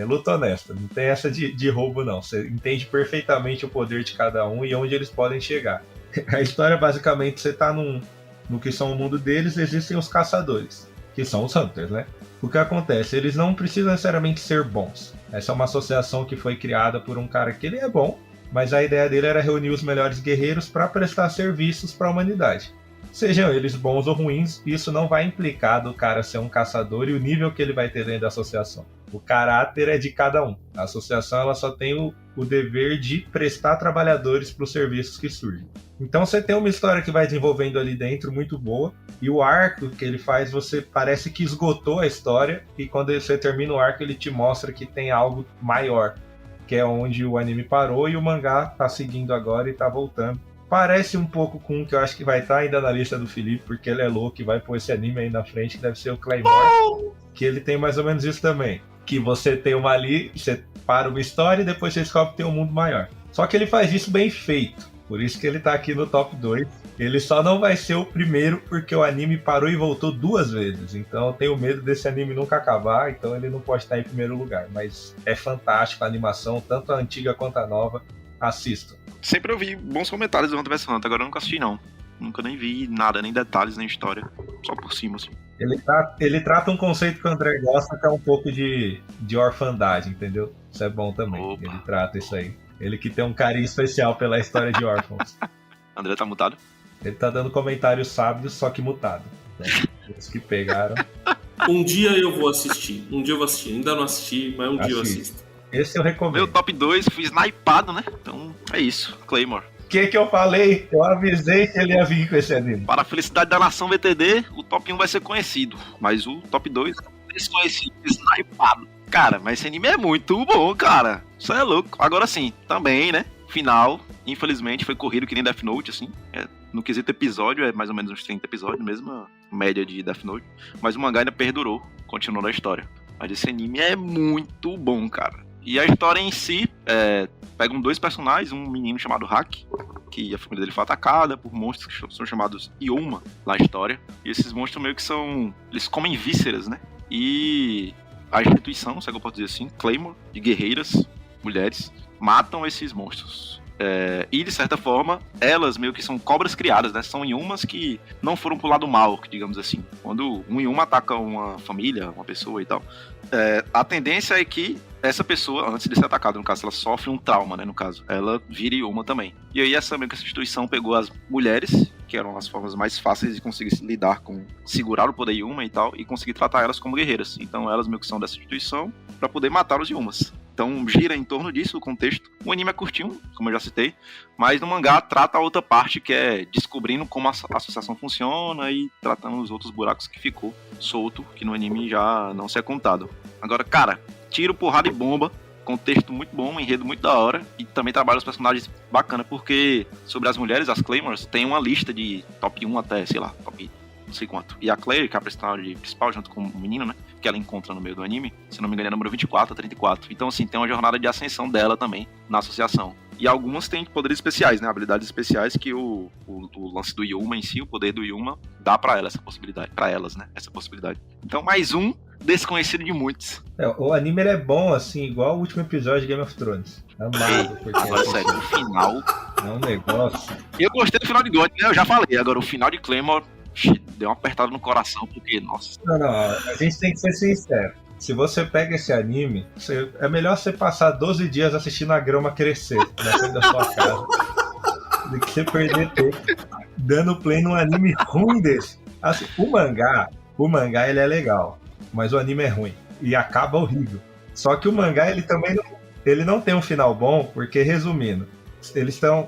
não tem essa de roubo não, você entende perfeitamente o poder de cada um e onde eles podem chegar. A história basicamente, você tá no que são o mundo deles, existem os caçadores, que são os Hunters, né? O que acontece? Eles não precisam necessariamente ser bons. Essa é uma associação que foi criada por um cara que ele é bom, mas a ideia dele era reunir os melhores guerreiros para prestar serviços para a humanidade. Sejam eles bons ou ruins, isso não vai implicar do cara ser um caçador e o nível que ele vai ter dentro da associação. O caráter é de cada um. A associação ela só tem o dever de prestar trabalhadores para os serviços que surgem. Então você tem uma história que vai desenvolvendo ali dentro muito boa, e o arco que ele faz, você parece que esgotou a história, e quando você termina o arco ele te mostra que tem algo maior, que é onde o anime parou e o mangá tá seguindo agora e tá voltando. Parece um pouco com o que eu acho que vai estar ainda na lista do Felipe, porque ele é louco e vai pôr esse anime aí na frente, que deve ser o Claymore, que ele tem mais ou menos isso também. Que você tem uma ali, você para uma história e depois você descobre que tem um mundo maior. Só que ele faz isso bem feito, por isso que ele tá aqui no top 2. Ele só não vai ser o primeiro porque o anime parou e voltou 2 vezes. Então eu tenho medo desse anime nunca acabar, então ele não pode estar em primeiro lugar. Mas é fantástico a animação, tanto a antiga quanto a nova. Assistam. Sempre ouvi bons comentários do Hunter vs Hunter, agora eu nunca assisti não. Nunca nem vi nada, nem detalhes, nem história. Só por cima, assim. Ele trata um conceito que o André gosta, que é um pouco de orfandade, entendeu? Isso é bom também. Opa. Ele trata isso aí. Ele que tem um carinho especial pela história de órfãos. André tá mutado? Ele tá dando comentários sábios, só que mutado. Né? Os que pegaram. Um dia eu vou assistir. Ainda não assisti, mas dia eu assisto. Esse eu recomendo. Meu top 2, fui snipado, né? Então é isso, Claymore. O que eu falei? Eu avisei que ele ia vir com esse anime. Para a felicidade da nação VTD, o top 1 vai ser conhecido. Mas o top 2 é desconhecido, snipado. Cara, mas esse anime é muito bom, cara. Isso é louco. Agora sim, também, né? Final, infelizmente, foi corrido que nem Death Note, assim. No quesito episódio, é mais ou menos uns 30 episódios, mesma média de Death Note. Mas o mangá ainda perdurou, continuou a história. Mas esse anime é muito bom, cara. E a história em si, pegam 2 personagens, um menino chamado Haki, que a família dele foi atacada por monstros que são chamados Yoma, lá na história. E esses monstros meio que eles comem vísceras, né? E a instituição, se é que eu posso dizer assim, Claymore, de guerreiras, mulheres, matam esses monstros. E de certa forma, elas meio que são cobras criadas, né? São Yumas que não foram pro lado mal, digamos assim. Quando um Yuma ataca uma família, uma pessoa e tal, a tendência é que essa pessoa, antes de ser atacada, no caso, ela sofre um trauma, né? No caso, ela vira Yuma também. E aí essa instituição pegou as mulheres, que eram as formas mais fáceis de conseguir lidar com, segurar o poder Yuma e tal, e conseguir tratar elas como guerreiras. Então elas meio que são dessa instituição para poder matar os Yumas. Então gira em torno disso o contexto. O anime é curtinho, como eu já citei, mas no mangá trata a outra parte, que é descobrindo como a associação funciona e tratando os outros buracos que ficou solto, que no anime já não se é contado. Agora, cara, tiro, porrada e bomba, contexto muito bom, um enredo muito da hora, e também trabalha os personagens bacana, porque sobre as mulheres, as Claymores, tem uma lista de top 1 até, sei lá, top não sei quanto. E a Claire, que é a personagem principal, junto com o menino, né, que ela encontra no meio do anime, se não me engano é número 24 a 34. Então, assim, tem uma jornada de ascensão dela também na associação. E algumas têm poderes especiais, né, habilidades especiais que o lance do Yuma em si, o poder do Yuma, dá pra ela essa possibilidade, pra elas, né, essa possibilidade. Então, mais um desconhecido de muitos. O anime ele é bom, assim, igual o último episódio de Game of Thrones. Amado, porque agora, sério, o final é um negócio. Eu gostei do final de God, né, eu já falei. Agora, o final de Claymore deu uma apertada no coração, porque, nossa. Não, a gente tem que ser sincero. Se você pega esse anime, é melhor você passar 12 dias assistindo a grama crescer na frente da sua casa do que você perder tempo dando play num anime ruim desse. Assim, o mangá ele é legal, mas o anime é ruim e acaba horrível. Só que o mangá ele não tem um final bom, porque, resumindo,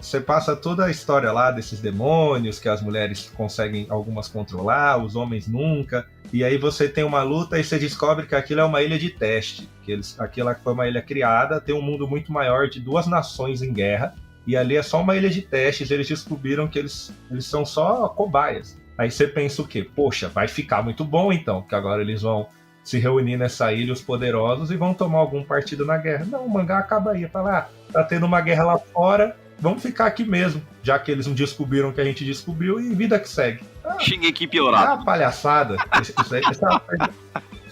você passa toda a história lá desses demônios que as mulheres conseguem algumas controlar, os homens nunca, e aí você tem uma luta e você descobre que aquilo é uma ilha de teste, aquela foi uma ilha criada, tem um mundo muito maior de 2 nações em guerra, e ali é só uma ilha de testes. Eles descobriram que eles são só cobaias. Aí você pensa o quê? Poxa, vai ficar muito bom então, que agora eles vão se reunir nessa ilha, os poderosos, e vão tomar algum partido na guerra. Não, o mangá acaba aí, fala, tá tendo uma guerra lá fora, vamos ficar aqui mesmo, já que eles não descobriram o que a gente descobriu, e vida que segue. Shingeki É piorado. uma palhaçada. Isso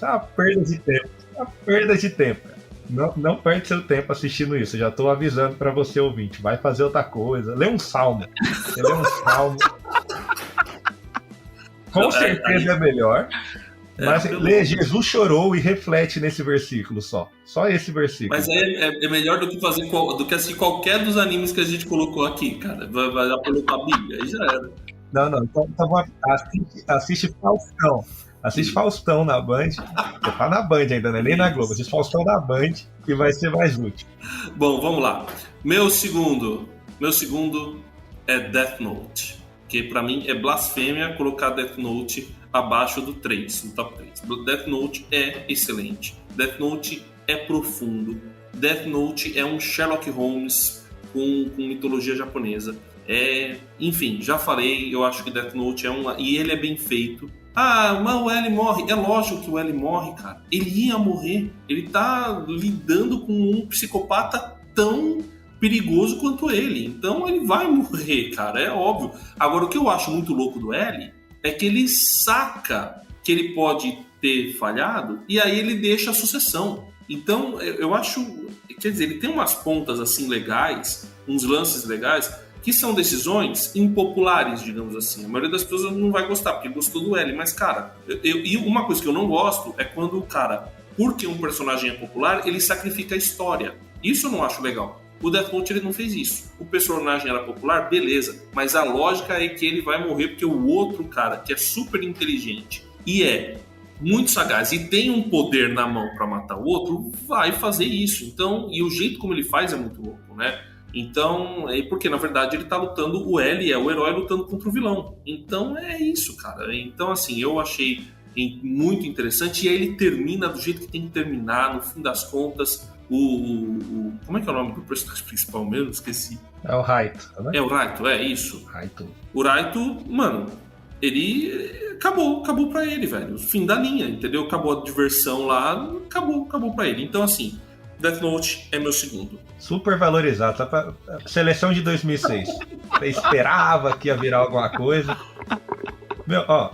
é uma perda de tempo. É uma perda de tempo. Não perde seu tempo assistindo isso. Eu já tô avisando pra você, ouvinte. Vai fazer outra coisa. Lê um salmo. Você lê um salmo. Com certeza é melhor. Mas lê Jesus chorou e reflete nesse versículo só. Só esse versículo. Mas é melhor do que do que assistir qualquer dos animes que a gente colocou aqui, cara. Vai dar pra a Bíblia, aí já era. Não. Então assiste Faustão. Assiste Faustão na Band. Você tá na Band ainda, né? Nem na Globo. Assiste Faustão na Band, que vai ser mais útil. Bom, vamos lá. Meu segundo é Death Note. Que pra mim é blasfêmia colocar Death Note abaixo do 3, no top 3. Death Note é excelente. Death Note é profundo. Death Note é um Sherlock Holmes com mitologia japonesa. Enfim, já falei, eu acho que Death Note e ele é bem feito. Mas o L morre. É lógico que o L morre, cara. Ele ia morrer. Ele tá lidando com um psicopata tão perigoso quanto ele. Então ele vai morrer, cara. É óbvio. Agora, o que eu acho muito louco do L é que ele saca que ele pode ter falhado e aí ele deixa a sucessão. Então, eu acho... Quer dizer, ele tem umas pontas assim legais, uns lances legais, que são decisões impopulares, digamos assim. A maioria das pessoas não vai gostar, porque gostou do L. Mas, cara, e uma coisa que eu não gosto é quando o cara, porque um personagem é popular, ele sacrifica a história. Isso eu não acho legal. O Death Note, ele não fez isso. O personagem era popular, beleza. Mas a lógica é que ele vai morrer porque o outro cara, que é super inteligente e é muito sagaz e tem um poder na mão pra matar o outro, vai fazer isso. Então, e o jeito como ele faz é muito louco, né? Então, porque na verdade ele tá lutando, o L é o herói lutando contra o vilão. Então é isso, cara. Então, assim, eu achei muito interessante. E aí ele termina do jeito que tem que terminar. No fim das contas, como é que é o nome do personagem principal mesmo? Esqueci. É o Raito, né? É o Raito, é isso. Raito. O Raito, mano, ele acabou pra ele, velho. Fim da linha, entendeu? Acabou a diversão lá, acabou pra ele. Então, assim, Death Note é meu segundo. Super valorizado, tá pra seleção de 2006. Você esperava que ia virar alguma coisa. Meu, ó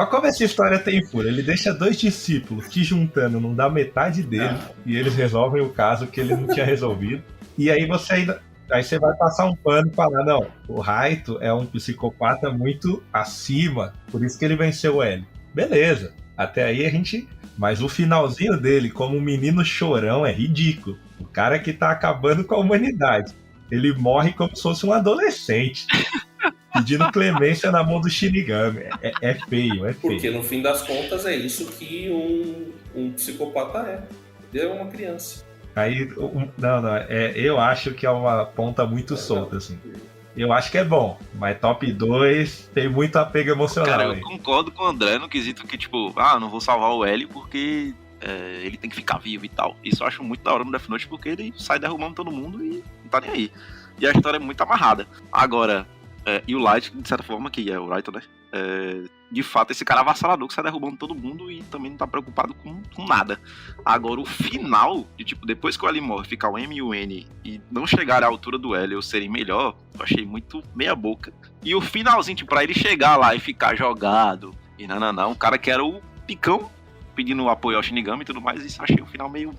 como essa história tem furo. Ele deixa 2 discípulos que juntando não dá metade dele e eles resolvem o caso que ele não tinha resolvido. E aí você vai passar um pano e falar, não, o Raito é um psicopata muito acima, por isso que ele venceu o L. Beleza, até aí a gente... Mas o finalzinho dele, como um menino chorão, é ridículo. O cara que tá acabando com a humanidade. Ele morre como se fosse um adolescente. Pedindo clemência na mão do Shinigami. É feio, é feio. Porque no fim das contas é isso que um psicopata é. Ele é uma criança. Aí, eu acho que é uma ponta muito solta, assim. Eu acho que é bom, mas top 2 tem muito apego emocional. Cara, eu aí. concordo com o André no quesito que, tipo, não vou salvar o L porque ele tem que ficar vivo e tal. Isso eu acho muito da hora no Death Note, porque ele sai derrubando todo mundo e não tá nem aí. E a história é muito amarrada. Agora, e o Light, de certa forma, que é o Raito, né? De fato, esse cara avassalador que sai derrubando todo mundo e também não tá preocupado com nada. Agora, o final, de tipo, depois que o L morre, ficar o M e o N e não chegar à altura do L ou serem melhor, eu achei muito meia boca. E o finalzinho, tipo, pra ele chegar lá e ficar jogado, e não, o cara que era o picão, pedindo apoio ao Shinigami e tudo mais, isso eu achei o final meio...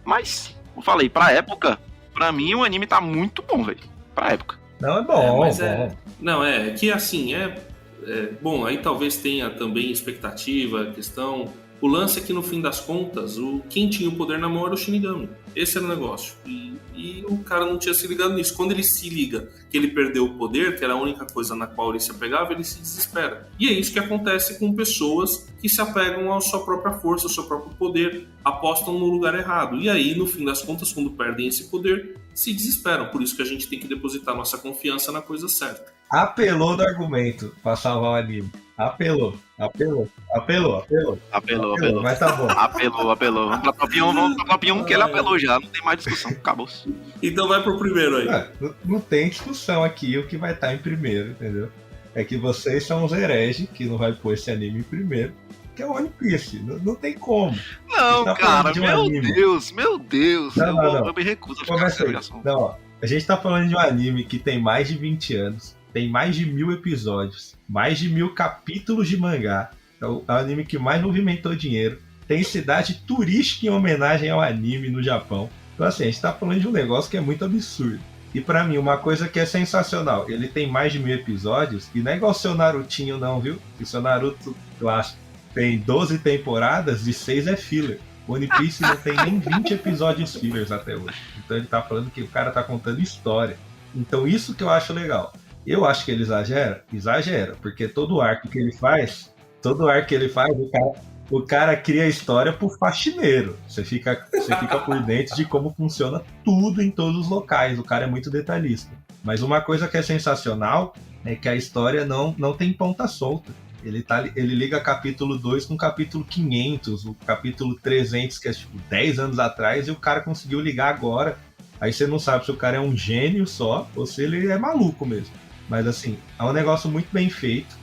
Mas, como falei, pra época, pra mim o anime tá muito bom, velho. Pra época. Não, é bom, mas bom. Não, que assim, bom, aí talvez tenha também expectativa, questão... O lance é que no fim das contas, quem tinha o poder na mão era o Shinigami. Esse era o negócio. E o cara não tinha se ligado nisso. Quando ele se liga que ele perdeu o poder, que era a única coisa na qual ele se apegava, ele se desespera. E é isso que acontece com pessoas que se apegam à sua própria força, ao seu próprio poder, apostam no lugar errado. E aí, no fim das contas, quando perdem esse poder, se desesperam. Por isso que a gente tem que depositar nossa confiança na coisa certa. Apelou no argumento pra salvar o anime. Apelou. Mas tá bom. Apelou. Vamos pra top 1, que ele apelou já. Não tem mais discussão. Acabou. Então vai pro primeiro aí. Não tem discussão aqui o que vai estar em primeiro, entendeu? É que vocês são os hereges que não vai pôr esse anime em primeiro, que é o One Piece. Não tem como. Não, cara, meu Deus. Não. Eu me recuso a ficar nessa ligação. Não, ó. A gente tá falando de um anime que tem mais de 20 anos, tem mais de 1000 episódios, mais de 1000 capítulos de mangá. É o anime que mais movimentou dinheiro. Tem cidade turística em homenagem ao anime no Japão. Então assim, a gente tá falando de um negócio que é muito absurdo. E pra mim, uma coisa que é sensacional, ele tem mais de 1000 episódios, e não é igual o seu Narutinho não, viu? O seu Naruto clássico tem 12 temporadas e 6 é filler. One Piece não tem nem 20 episódios fillers até hoje. Então ele tá falando que o cara tá contando história. Então isso que eu acho legal. Eu acho que ele exagera, porque todo arco que ele faz, o cara cria história pro faxineiro. Você fica por dentro de como funciona tudo em todos os locais. O cara é muito detalhista. Mas uma coisa que é sensacional é que a história não tem ponta solta. Ele liga capítulo 2 com capítulo 500, o capítulo 300, que é tipo 10 anos atrás, e o cara conseguiu ligar agora. Aí você não sabe se o cara é um gênio só ou se ele é maluco mesmo. Mas assim, é um negócio muito bem feito.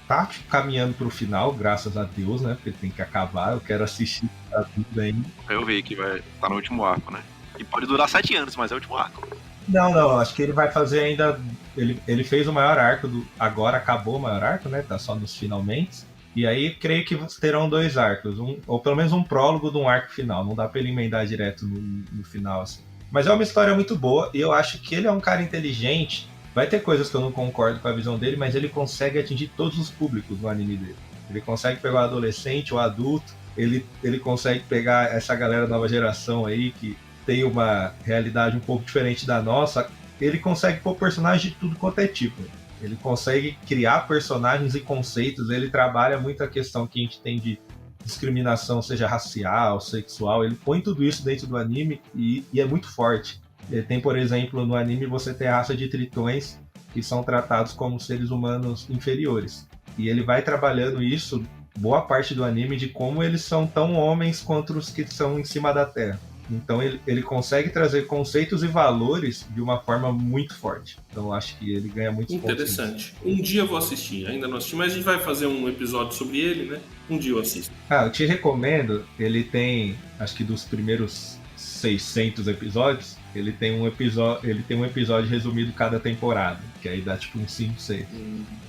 Tá caminhando pro final, graças a Deus, né? Porque tem que acabar, eu quero assistir tá tudo ainda. Eu vi que vai estar no último arco, né? E pode durar 7 anos, mas é o último arco. Não, acho que ele vai fazer ainda. Ele fez o maior arco agora acabou o maior arco, né? Tá só nos finalmente. E aí creio que terão 2 arcos, ou pelo menos um prólogo de um arco final. Não dá pra ele emendar direto no final, assim. Mas é uma história muito boa, e eu acho que ele é um cara inteligente. Vai ter coisas que eu não concordo com a visão dele, mas ele consegue atingir todos os públicos no anime dele. Ele consegue pegar o adolescente, o adulto, ele consegue pegar essa galera nova geração aí, que tem uma realidade um pouco diferente da nossa. Ele consegue pôr personagens de tudo quanto é tipo. Ele consegue criar personagens e conceitos, ele trabalha muito a questão que a gente tem de discriminação, seja racial, sexual, ele põe tudo isso dentro do anime e é muito forte. Ele tem, por exemplo, no anime você tem a raça de tritões que são tratados como seres humanos inferiores. E ele vai trabalhando isso, boa parte do anime, de como eles são tão homens quanto os que são em cima da Terra. Então ele consegue trazer conceitos e valores de uma forma muito forte. Então eu acho que ele ganha muitos pontos. Interessante. Um dia eu vou assistir, ainda não assisti, mas a gente vai fazer um episódio sobre ele, né? Um dia eu assisto. Eu te recomendo, ele tem, acho que dos primeiros 600 episódios, ele tem um episódio resumido cada temporada, que aí dá tipo uns 5, 6.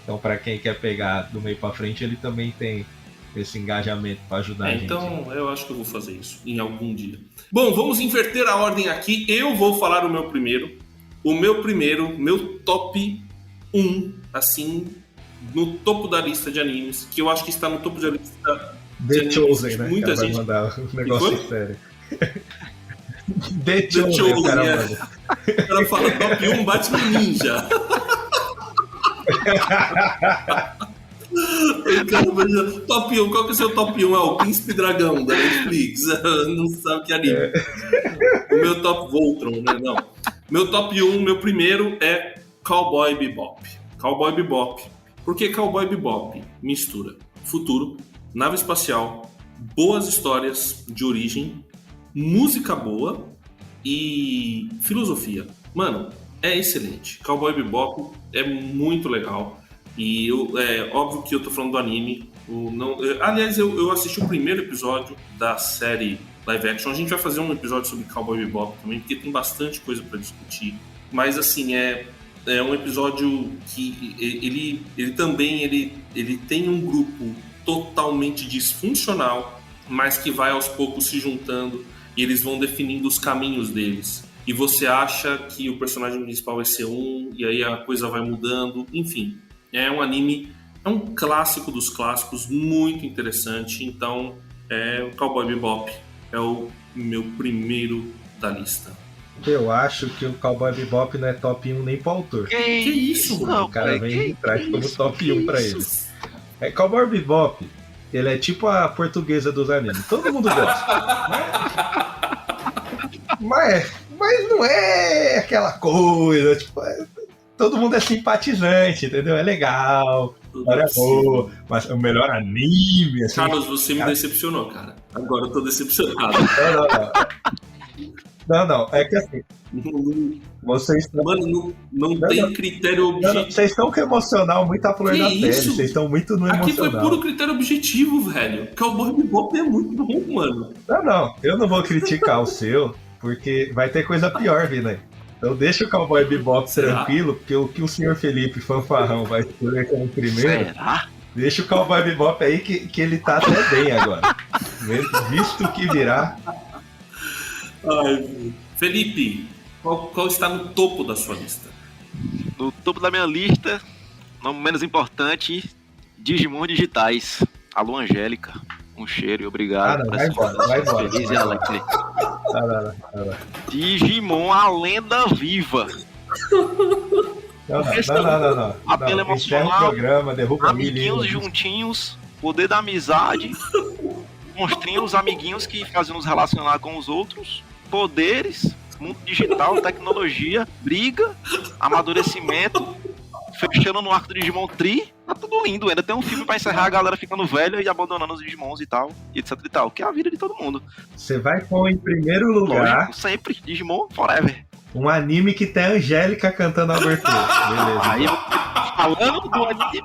Então pra quem quer pegar do meio pra frente, ele também tem esse engajamento para ajudar a gente. Então eu acho que eu vou fazer isso em algum dia. Bom, vamos inverter a ordem aqui. Eu vou falar o meu primeiro. Meu top 1, assim, no topo da lista de animes, que eu acho que está no topo da lista de The Chosen, né? Muita gente vai mandar um negócio sério. The Chosen, Chosen, cara, O cara fala top 1, Batman Ninja. Top 1, qual que é o seu top 1? O Príncipe Dragão da Netflix. Não sabe que anime. O meu top Voltron, né? Não. Meu top 1, meu primeiro é Cowboy Bebop. Cowboy Bebop. Por que Cowboy Bebop? Mistura futuro, nave espacial, boas histórias de origem, música boa e filosofia. Mano, é excelente. Cowboy Bebop é muito legal. E é óbvio que eu tô falando do anime. Aliás, eu assisti o primeiro episódio da série live action. A gente vai fazer um episódio sobre Cowboy Bebop também, porque tem bastante coisa pra discutir. Mas assim, é um episódio que ele tem um grupo totalmente disfuncional, mas que vai aos poucos se juntando e eles vão definindo os caminhos deles. E você acha que o personagem principal vai ser e aí a coisa vai mudando, enfim. É um anime, é um clássico dos clássicos, muito interessante. Então, o Cowboy Bebop é o meu primeiro da lista. Eu acho que o Cowboy Bebop não é top 1 nem pro autor. Que isso, mano? O cara vem e traz como top 1 pra ele. Cowboy Bebop, ele é tipo a portuguesa dos animes. Todo mundo gosta. mas não é aquela coisa, tipo... Todo mundo é simpatizante, entendeu? É legal, história é boa, mas o melhor anime... Assim, Carlos, você me decepcionou, cara. Agora eu tô decepcionado. Não, é que assim... Vocês estão... Mano, não tem critério objetivo. Vocês estão com emocional muito à flor da pele, vocês estão muito no emocional. Aqui foi puro critério objetivo, velho. Cowboy Bebop é muito bom, mano. Não, eu não vou criticar o seu, porque vai ter coisa pior vindo aí. Então deixa o Cowboy Bebop tranquilo, porque o que o senhor Felipe Fanfarrão vai escolher como primeiro, Será? deixa o Cowboy Bebop aí que ele tá até bem agora. Visto o que virá. Ai, Felipe, qual está no topo da sua lista? No topo da minha lista, não menos importante, Digimon digitais. Alô, Angélica. Um cheiro e obrigado. Não, vai embora. Feliz e alegre. Não. Digimon, a lenda viva. Não. Apelo Encerra emocional, o programa, derruba amiguinhos juntinhos, poder da amizade, monstrinhos, amiguinhos que fazem nos relacionar com os outros, poderes, mundo digital, tecnologia, briga, amadurecimento, fechando no arco do Digimon Tri, tá tudo lindo. Ainda tem um filme pra encerrar a galera ficando velha e abandonando os Digimons e tal, e etc e tal, que é a vida de todo mundo. Você vai com, em primeiro lugar, Lógico, sempre, Digimon forever. um anime que tem a Angélica cantando a abertura. Beleza. Aí eu falando do anime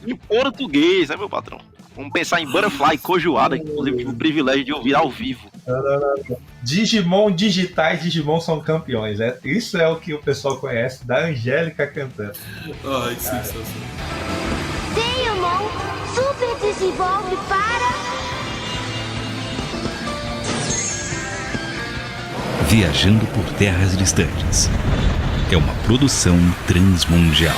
em português, né, meu patrão? Vamos pensar em Butterfly Cojoada, que inclusive tive o privilégio de ouvir ao vivo. Não. Digimon digitais, Digimon são campeões. Isso é o que o pessoal conhece da Angélica cantando. Ai, sensacional. Digimon super desenvolve para... Viajando por terras distantes. É uma produção transmundial.